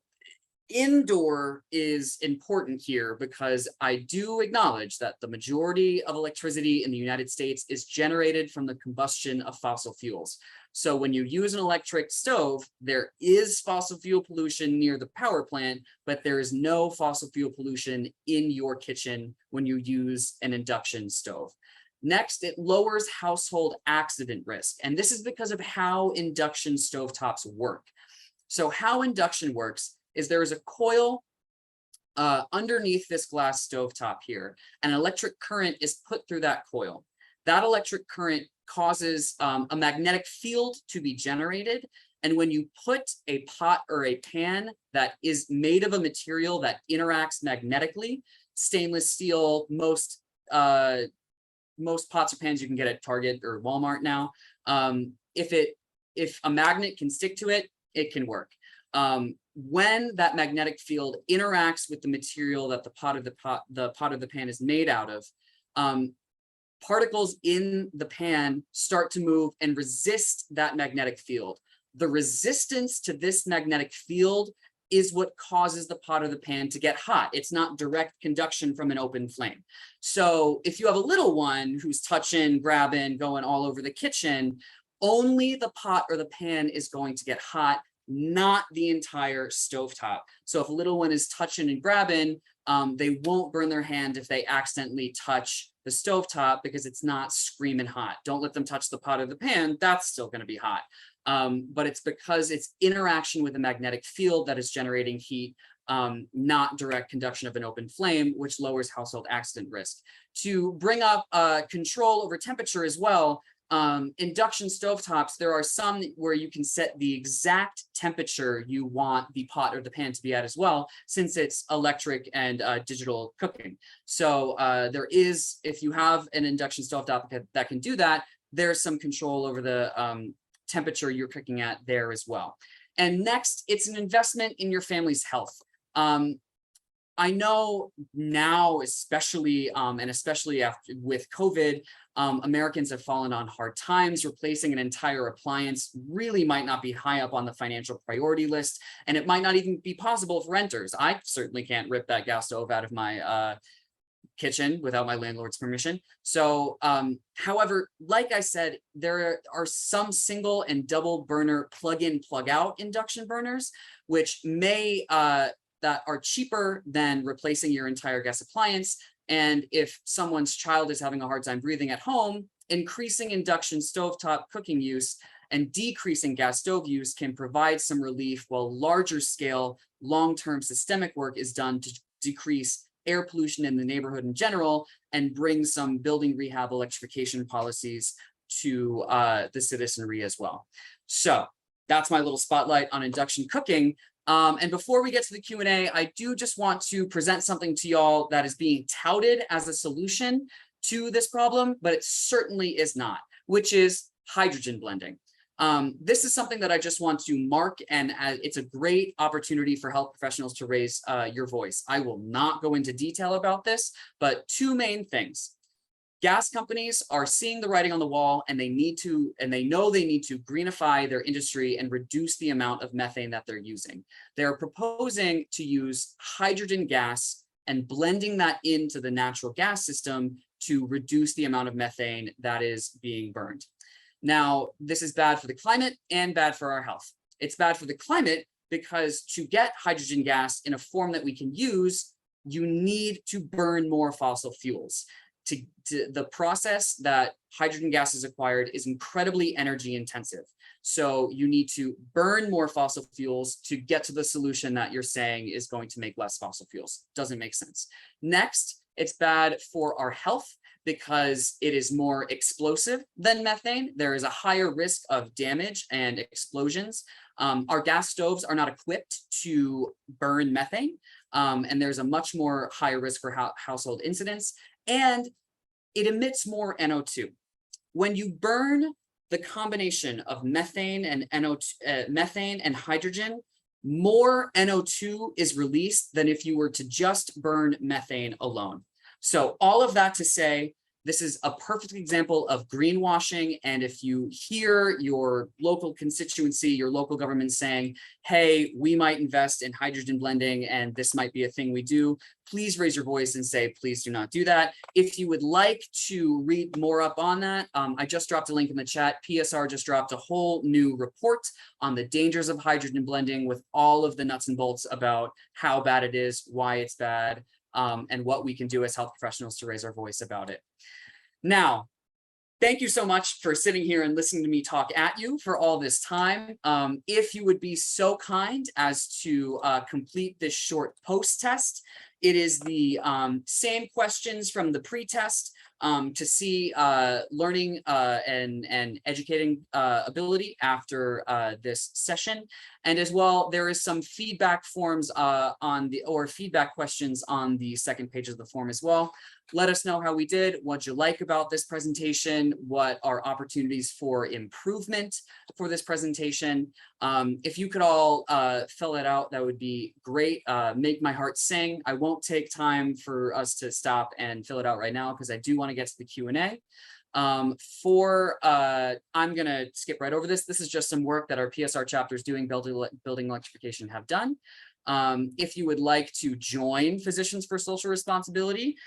[SPEAKER 2] indoor is important here because I do acknowledge that the majority of electricity in the United States is generated from the combustion of fossil fuels. So when you use an electric stove, there is fossil fuel pollution near the power plant, but there is no fossil fuel pollution in your kitchen when you use an induction stove. Next, it lowers household accident risk. And this is because of how induction stovetops work. So how induction works is there is a coil underneath this glass stovetop here. An electric current is put through that coil. That electric current causes a magnetic field to be generated. And when you put a pot or a pan that is made of a material that interacts magnetically, stainless steel, most pots or pans you can get at Target or Walmart now, if a magnet can stick to it, it can work. When that magnetic field interacts with the material that the pot of the pan is made out of, particles in the pan start to move and resist that magnetic field. the resistance to this magnetic field is what causes the pot or the pan to get hot. It's not direct conduction from an open flame. So if you have a little one who's touching, grabbing, going all over the kitchen, only the pot or the pan is going to get hot, not the entire stovetop. So if a little one is touching and grabbing, they won't burn their hand if they accidentally touch the stovetop because it's not screaming hot. Don't let them touch the pot or the pan, that's still going to be hot. But it's because it's interaction with a magnetic field that is generating heat, not direct conduction of an open flame, which lowers household accident risk. To bring up control over temperature as well, induction stovetops, there are some where you can set the exact temperature you want the pot or the pan to be at as well, since it's electric and digital cooking. So there is, if you have an induction stovetop that can do that, there's some control over the temperature you're cooking at there as well. And next, it's an investment in your family's health. I know now, especially, and especially after with COVID, Americans have fallen on hard times. Replacing an entire appliance really might not be high up on the financial priority list, and it might not even be possible for renters. I certainly can't rip that gas stove out of my kitchen without my landlord's permission. So, however, like I said, there are some single and double burner plug-in, plug-out induction burners, which may that are cheaper than replacing your entire gas appliance. And if someone's child is having a hard time breathing at home, increasing induction stovetop cooking use and decreasing gas stove use can provide some relief, while larger scale, long-term systemic work is done to decrease air pollution in the neighborhood in general and bring some building rehab electrification policies to the citizenry as well. So that's my little spotlight on induction cooking. And before we get to the Q&A, I do just want to present something to y'all that is being touted as a solution to this problem, but it certainly is not, which is hydrogen blending. This is something that I just want to mark, and it's a great opportunity for health professionals to raise your voice. I will not go into detail about this, but two main things. Gas companies are seeing the writing on the wall, and they know they need to greenify their industry and reduce the amount of methane that they're using. They're proposing to use hydrogen gas and blending that into the natural gas system to reduce the amount of methane that is being burned. Now, this is bad for the climate and bad for our health. It's bad for the climate because to get hydrogen gas in a form that we can use, you need to burn more fossil fuels. The process that hydrogen gas is acquired is incredibly energy intensive. So you need to burn more fossil fuels to get to the solution that you're saying is going to make less fossil fuels. Doesn't make sense. Next, it's bad for our health because it is more explosive than methane. There is a higher risk of damage and explosions. Our gas stoves are not equipped to burn methane, and there's a much more higher risk for household incidents, and it emits more NO2. When you burn the combination of methane and methane and hydrogen, more NO2 is released than if you were to just burn methane alone. So all of that to say, this is a perfect example of greenwashing. And if you hear your local constituency, your local government saying, hey, we might invest in hydrogen blending and this might be a thing we do, please raise your voice and say, please do not do that. If you would like to read more up on that, I just dropped a link in the chat. PSR just dropped a whole new report on the dangers of hydrogen blending with all of the nuts and bolts about how bad it is, why it's bad, and what we can do as health professionals to raise our voice about it. Now, thank you so much for sitting here and listening to me talk at you for all this time. If you would be so kind as to complete this short post-test, it is the same questions from the pre-test to see learning and educating ability after this session. And as well, there is some feedback forms feedback questions on the second page of the form as well. let us know how we did, what you like about this presentation, what are opportunities for improvement for this presentation. If you could all fill it out, that would be great. Make my heart sing. I won't take time for us to stop and fill it out right now because I do want to get to the Q&A. I'm gonna skip right over this. This is just some work that our PSR chapters doing building electrification have done. If you would like to join Physicians for Social Responsibility,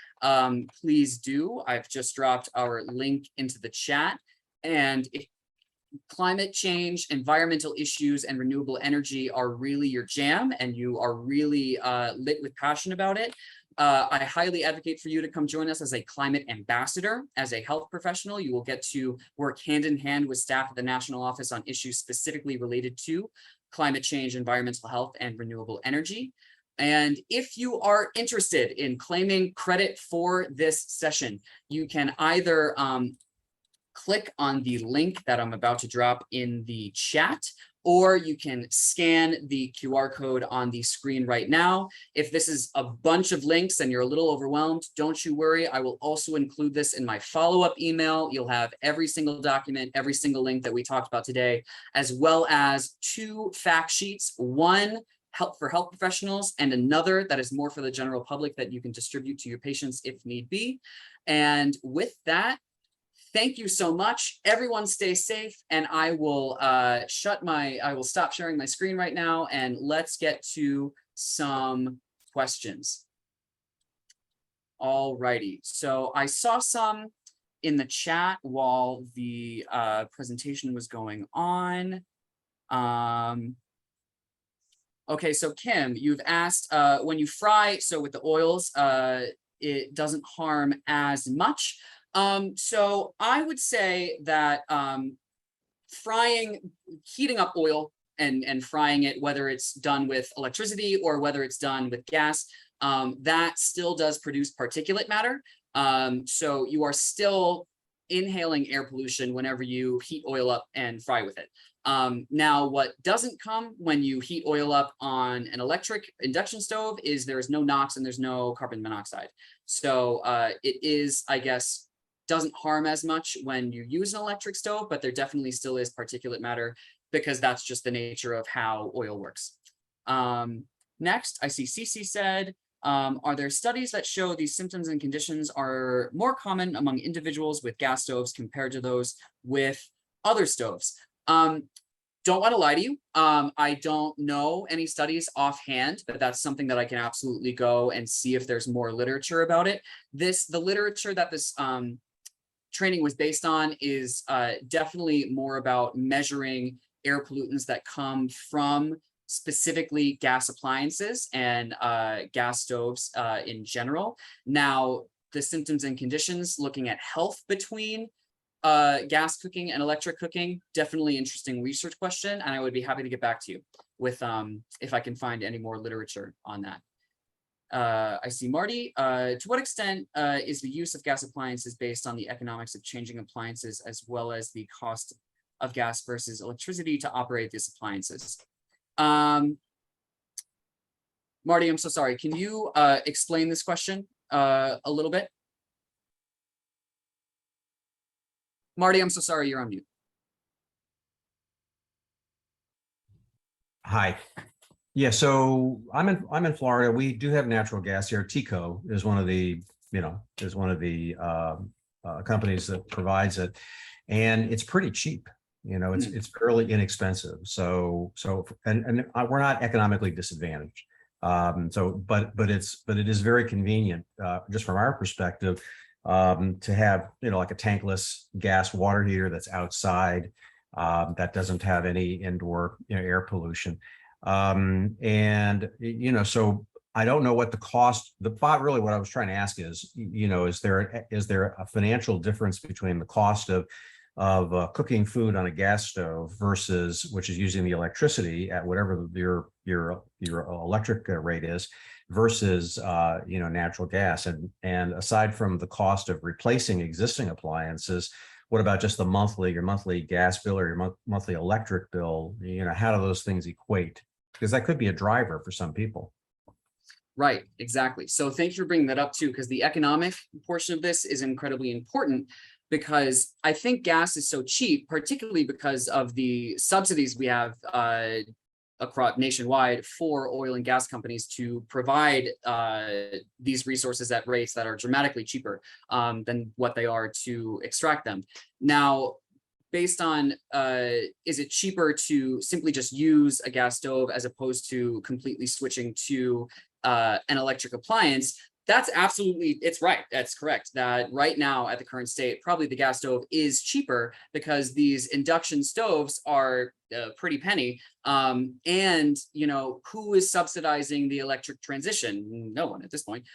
[SPEAKER 2] please do. I've just dropped our link into the chat. And if climate change, environmental issues, and renewable energy are really your jam and you are really lit with passion about it, I highly advocate for you to come join us as a climate ambassador. As a health professional, you will get to work hand in hand with staff at the national office on issues specifically related to climate change, environmental health, and renewable energy. And if you are interested in claiming credit for this session, you can either click on the link that I'm about to drop in the chat, or you can scan the QR code on the screen right now. If this is a bunch of links and you're a little overwhelmed, don't you worry. I will also include this in my follow-up email. You'll have every single document, every single link that we talked about today, as well as 2 fact sheets, one for health professionals and another that is more for the general public that you can distribute to your patients if need be. And with that, thank you so much. Everyone stay safe, and I will stop sharing my screen right now, and let's get to some questions. All righty. So I saw some in the chat while the presentation was going on. Okay, so Kim, you've asked when you fry, so with the oils, it doesn't harm as much. So I would say that heating up oil and frying it, whether it's done with electricity or whether it's done with gas, that still does produce particulate matter. So you are still inhaling air pollution whenever you heat oil up and fry with it. Now, what doesn't come when you heat oil up on an electric induction stove is there's no NOx and there's no carbon monoxide. So it is, I guess, doesn't harm as much when you use an electric stove, but there definitely still is particulate matter because that's just the nature of how oil works. Next, I see Cece said, are there studies that show these symptoms and conditions are more common among individuals with gas stoves compared to those with other stoves? Don't want to lie to you. I don't know any studies offhand, but that's something that I can absolutely go and see if there's more literature about it. The literature that this training was based on is definitely more about measuring air pollutants that come from specifically gas appliances and gas stoves in general. Now, the symptoms and conditions, looking at health between gas cooking and electric cooking, definitely interesting research question, and I would be happy to get back to you with if I can find any more literature on that. I see Marty. To what extent is the use of gas appliances based on the economics of changing appliances as well as the cost of gas versus electricity to operate these appliances? Marty, I'm so sorry. Can you explain this question a little bit? Marty, I'm so sorry, you're on mute.
[SPEAKER 3] Hi. Yeah, so I'm in Florida. We do have natural gas here. TECO is one of the companies that provides it, and it's pretty cheap. It's fairly inexpensive. So we're not economically disadvantaged. But it is very convenient, just from our perspective, to have like a tankless gas water heater that's outside, that doesn't have any indoor air pollution. So I don't know what the cost, really what I was trying to ask is, is there a financial difference between the cost of cooking food on a gas stove versus, which is using the electricity at whatever your electric rate is, versus natural gas, and aside from the cost of replacing existing appliances, what about just your monthly gas bill or your monthly electric bill? How do those things equate? Because that could be a driver for some people.
[SPEAKER 2] Right, exactly. So thank you for bringing that up too, because the economic portion of this is incredibly important, because I think gas is so cheap, particularly because of the subsidies we have across nationwide for oil and gas companies to provide these resources at rates that are dramatically cheaper than what they are to extract them. Now, based on is it cheaper to simply just use a gas stove as opposed to completely switching to an electric appliance? That's absolutely, it's right. That's correct. That right now at the current state, probably the gas stove is cheaper because these induction stoves are pretty penny. And you know, who is subsidizing the electric transition? No one at this point.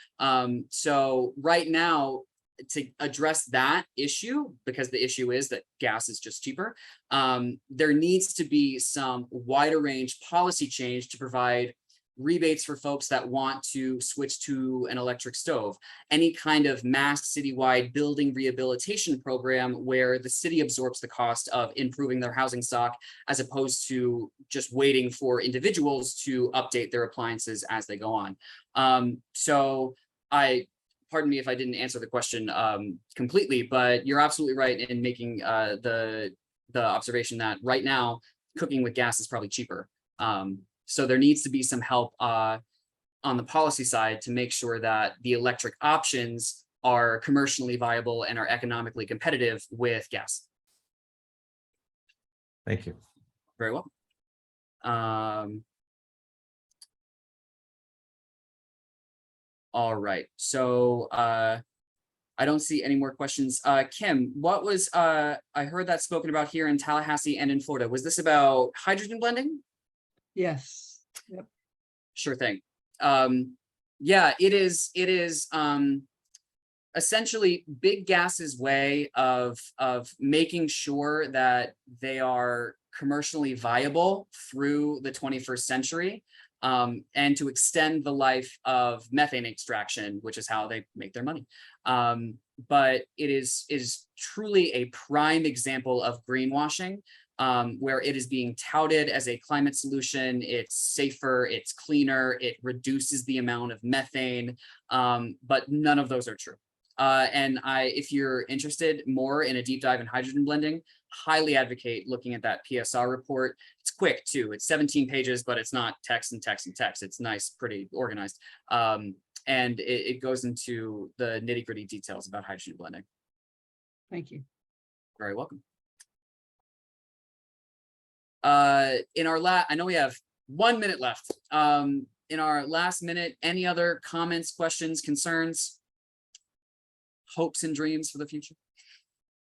[SPEAKER 2] So right now, to address that issue, because the issue is that gas is just cheaper, there needs to be some wider range policy change to provide rebates for folks that want to switch to an electric stove. Any kind of mass citywide building rehabilitation program where the city absorbs the cost of improving their housing stock, as opposed to just waiting for individuals to update their appliances as they go on. So pardon me if I didn't answer the question completely, but you're absolutely right in making the observation that right now cooking with gas is probably cheaper. So there needs to be some help on the policy side to make sure that the electric options are commercially viable and are economically competitive with gas.
[SPEAKER 3] Thank you.
[SPEAKER 2] Very well. All right, so I don't see any more questions. Kim, what was I heard that spoken about here in Tallahassee and in Florida? Was this about hydrogen blending?
[SPEAKER 4] Yes. Yep.
[SPEAKER 2] Sure thing. Yeah, it is essentially big gas's way of making sure that they are commercially viable through the 21st century, and to extend the life of methane extraction, which is how they make their money. But it is truly a prime example of greenwashing, where it is being touted as a climate solution. It's safer, it's cleaner, it reduces the amount of methane, but none of those are true. And if you're interested more in a deep dive in hydrogen blending, highly advocate looking at that PSR report. It's quick too. It's 17 pages, but it's not text and text and text. It's nice, pretty organized. And it goes into the nitty-gritty details about hydrogen blending.
[SPEAKER 4] Thank you.
[SPEAKER 2] Very welcome. In our I know we have 1 minute left. In our last minute, any other comments, questions, concerns, hopes and dreams for the future?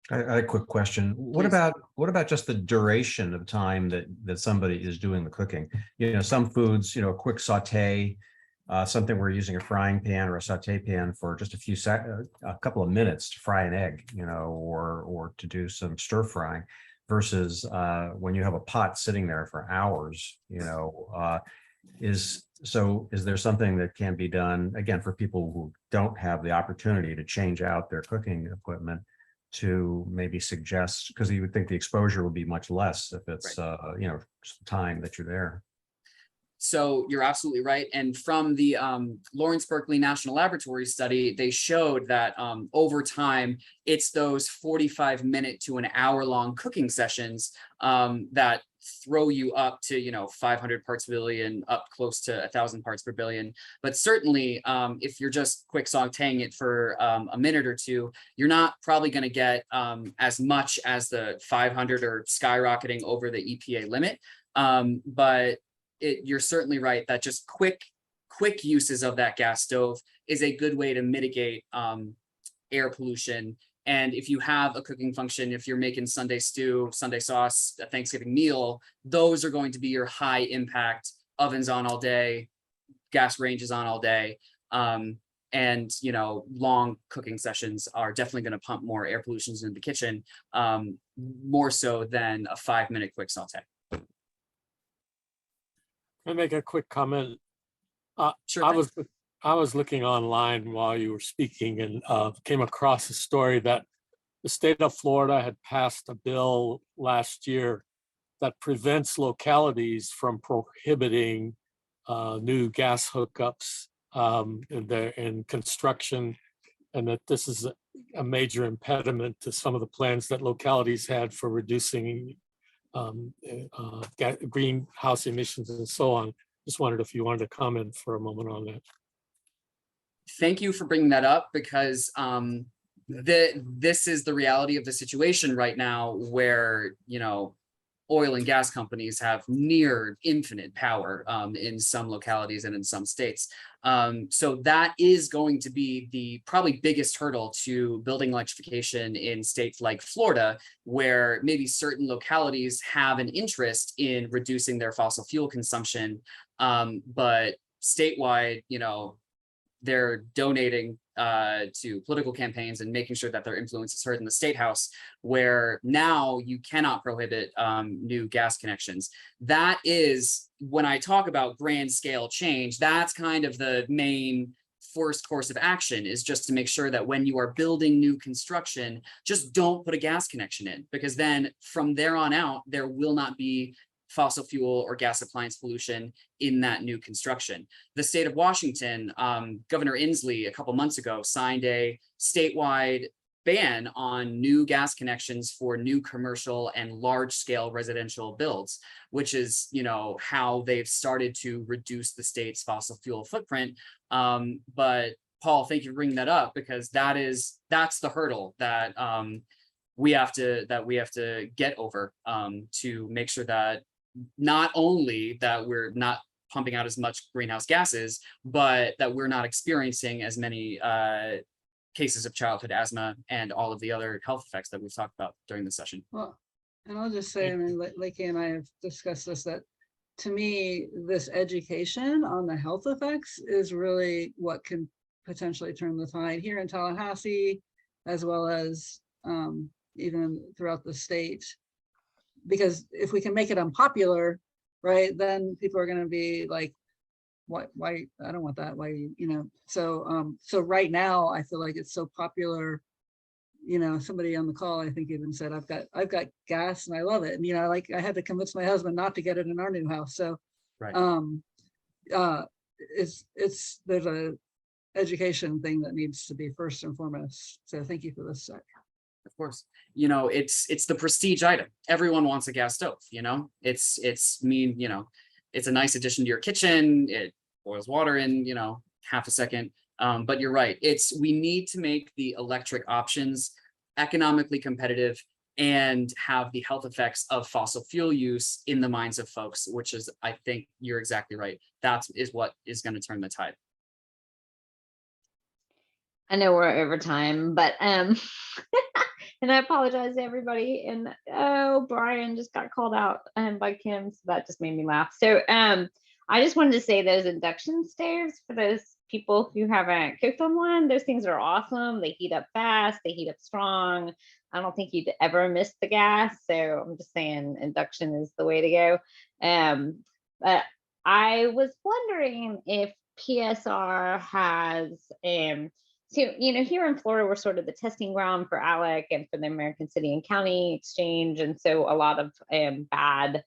[SPEAKER 3] I had a quick question. What about just the duration of time that somebody is doing the cooking? You know, some foods, you know, a quick saute, something we're using a frying pan or a saute pan for just a couple of minutes to fry an egg, you know, or to do some stir frying, versus when you have a pot sitting there for hours, you know, is there something that can be done, again, for people who don't have the opportunity to change out their cooking equipment, to maybe suggest, because you would think the exposure would be much less if it's
[SPEAKER 2] right.
[SPEAKER 3] You know, just the time that you're there.
[SPEAKER 2] So you're absolutely right. And from the Lawrence Berkeley National Laboratory study, they showed that over time, it's those 45-minute to an hour-long cooking sessions that throw you up to, you know, 500 parts per billion, up close to 1,000 parts per billion. But certainly, if you're just quick sauteing it for a minute or two, you're not probably going to get as much as the 500 or skyrocketing over the EPA limit. But you're certainly right that just quick uses of that gas stove is a good way to mitigate air pollution. And if you have a cooking function, if you're making Sunday stew, Sunday sauce, a Thanksgiving meal, those are going to be your high impact ovens on all day, gas ranges on all day. And, you know, long cooking sessions are definitely going to pump more air pollutions into the kitchen, more so than a 5-minute quick saute.
[SPEAKER 5] Can I make a quick comment?
[SPEAKER 2] Sure.
[SPEAKER 5] I was looking online while you were speaking and came across a story that the state of Florida had passed a bill last year that prevents localities from prohibiting new gas hookups in construction, and that this is a major impediment to some of the plans that localities had for reducing greenhouse emissions and so on. Just wondered if you wanted to comment for a moment on that.
[SPEAKER 2] Thank you for bringing that up, because this is the reality of the situation right now, where, you know, oil and gas companies have near infinite power in some localities and in some states. So that is going to be the probably biggest hurdle to building electrification in states like Florida, where maybe certain localities have an interest in reducing their fossil fuel consumption, but statewide, you know, they're donating to political campaigns and making sure that their influence is heard in the state house, where now you cannot prohibit new gas connections. That is, when I talk about grand scale change, that's kind of the main first course of action, is just to make sure that when you are building new construction, just don't put a gas connection in, because then from there on out, there will not be fossil fuel or gas appliance pollution in that new construction. The state of Washington, Governor Inslee a couple months ago signed a statewide ban on new gas connections for new commercial and large scale residential builds, which is, you know, how they've started to reduce the state's fossil fuel footprint. But Paul, thank you for bringing that up, because that's the hurdle that we have to get over to make sure that not only that we're not pumping out as much greenhouse gases, but that we're not experiencing as many cases of childhood asthma and all of the other health effects that we've talked about during the session.
[SPEAKER 4] Well, and I'll just say, I mean, Lakey and I have discussed this, that to me, this education on the health effects is really what can potentially turn the tide here in Tallahassee, as well as even throughout the state. Because if we can make it unpopular, right, then people are going to be like, why I don't want that, why, you know. So so right now I feel like it's so popular, you know. Somebody on the call I think even said, I've got gas and I love it, and you know, like I had to convince my husband not to get it in our new house. So
[SPEAKER 2] right.
[SPEAKER 4] It's there's a education thing that needs to be first and foremost. So thank you for this.
[SPEAKER 2] Of course, you know, it's the prestige item. Everyone wants a gas stove, you know. It's you know, it's a nice addition to your kitchen. It boils water in, you know, half a second. But you're right. We need to make the electric options economically competitive and have the health effects of fossil fuel use in the minds of folks, which is, I think you're exactly right. That is what is going to turn the tide.
[SPEAKER 1] I know we're over time, but and I apologize to everybody. And oh, Brian just got called out by Kim, so that just made me laugh. So I just wanted to say those induction stoves, for those people who haven't cooked on one, those things are awesome. They heat up fast, they heat up strong. I don't think you'd ever miss the gas. So I'm just saying induction is the way to go. But I was wondering if PSR has so, you know, here in Florida, we're sort of the testing ground for ALEC and for the American City and County Exchange. And so a lot of bad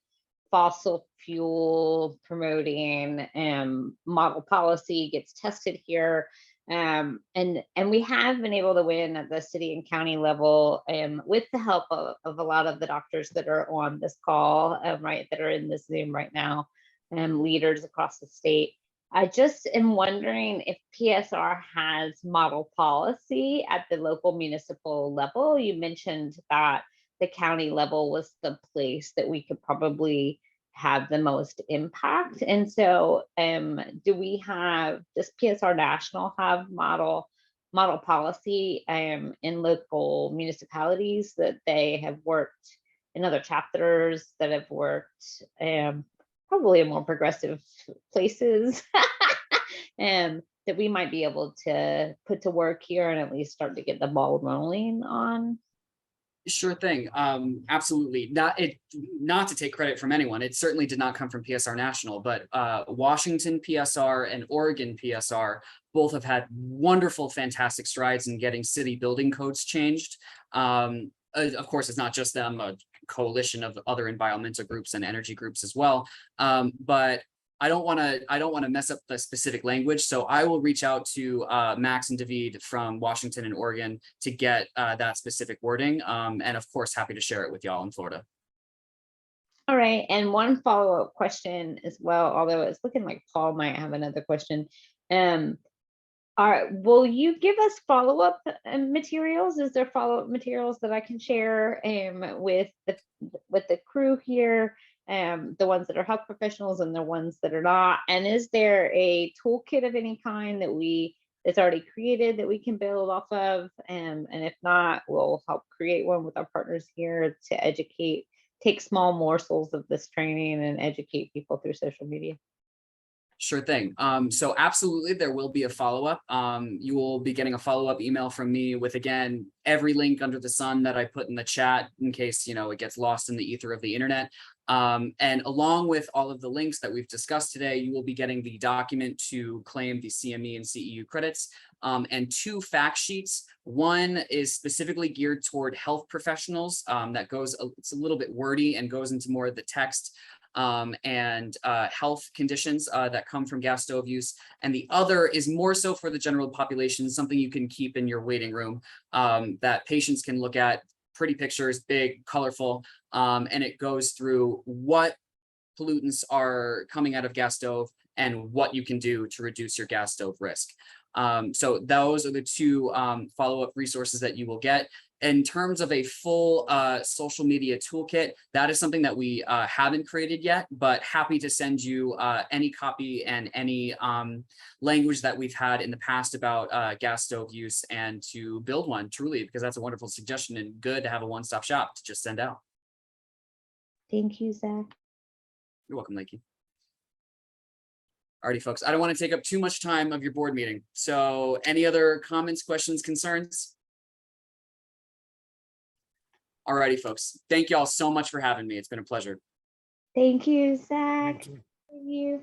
[SPEAKER 1] fossil fuel promoting model policy gets tested here. And we have been able to win at the city and county level with the help of a lot of the doctors that are on this call, right, that are in this Zoom right now, leaders across the state. I just am wondering if PSR has model policy at the local municipal level. You mentioned that the county level was the place that we could probably have the most impact. And so does PSR National have model policy in local municipalities that they have worked in other chapters that have worked probably in more progressive places that we might be able to put to work here and at least start to get the ball rolling on?
[SPEAKER 2] Sure thing. Absolutely. Not to take credit from anyone. It certainly did not come from PSR National, but Washington PSR and Oregon PSR both have had wonderful, fantastic strides in getting city building codes changed. Of course, it's not just them, a coalition of other environmental groups and energy groups as well. But I don't want to mess up the specific language. So I will reach out to Max and David from Washington and Oregon to get that specific wording. And of course, happy to share it with y'all in Florida.
[SPEAKER 1] All right, and one follow-up question as well, although it's looking like Paul might have another question. Will you give us follow-up materials? Is there follow-up materials that I can share with the crew here, the ones that are health professionals and the ones that are not? And is there a toolkit of any kind that's already created that we can build off of? And if not, we'll help create one with our partners here to educate, take small morsels of this training and educate people through social media.
[SPEAKER 2] Sure thing. So absolutely, there will be a follow-up. You will be getting a follow-up email from me with, again, every link under the sun that I put in the chat in case, it gets lost in the ether of the internet. And along with all of the links that we've discussed today, you will be getting the document to claim the CME and CEU credits, and 2 fact sheets. One is specifically geared toward health professionals it's a little bit wordy and goes into more of the text and health conditions that come from gas stove use. And the other is more so for the general population, something you can keep in your waiting room that patients can look at. Pretty pictures, big, colorful, and it goes through what pollutants are coming out of gas stove and what you can do to reduce your gas stove risk. So those are the 2 follow-up resources that you will get. In terms of a full social media toolkit, that is something that we haven't created yet, but happy to send you any copy and any language that we've had in the past about gas stove use and to build one truly, because that's a wonderful suggestion and good to have a one-stop shop to just send out.
[SPEAKER 1] Thank you, Zach.
[SPEAKER 2] You're welcome, Lakey. Alrighty, folks, I don't want to take up too much time of your board meeting. So any other comments, questions, concerns? Alrighty, folks. Thank you all so much for having me. It's been a pleasure.
[SPEAKER 1] Thank you, Zach.
[SPEAKER 5] Thank you.
[SPEAKER 1] Thank you.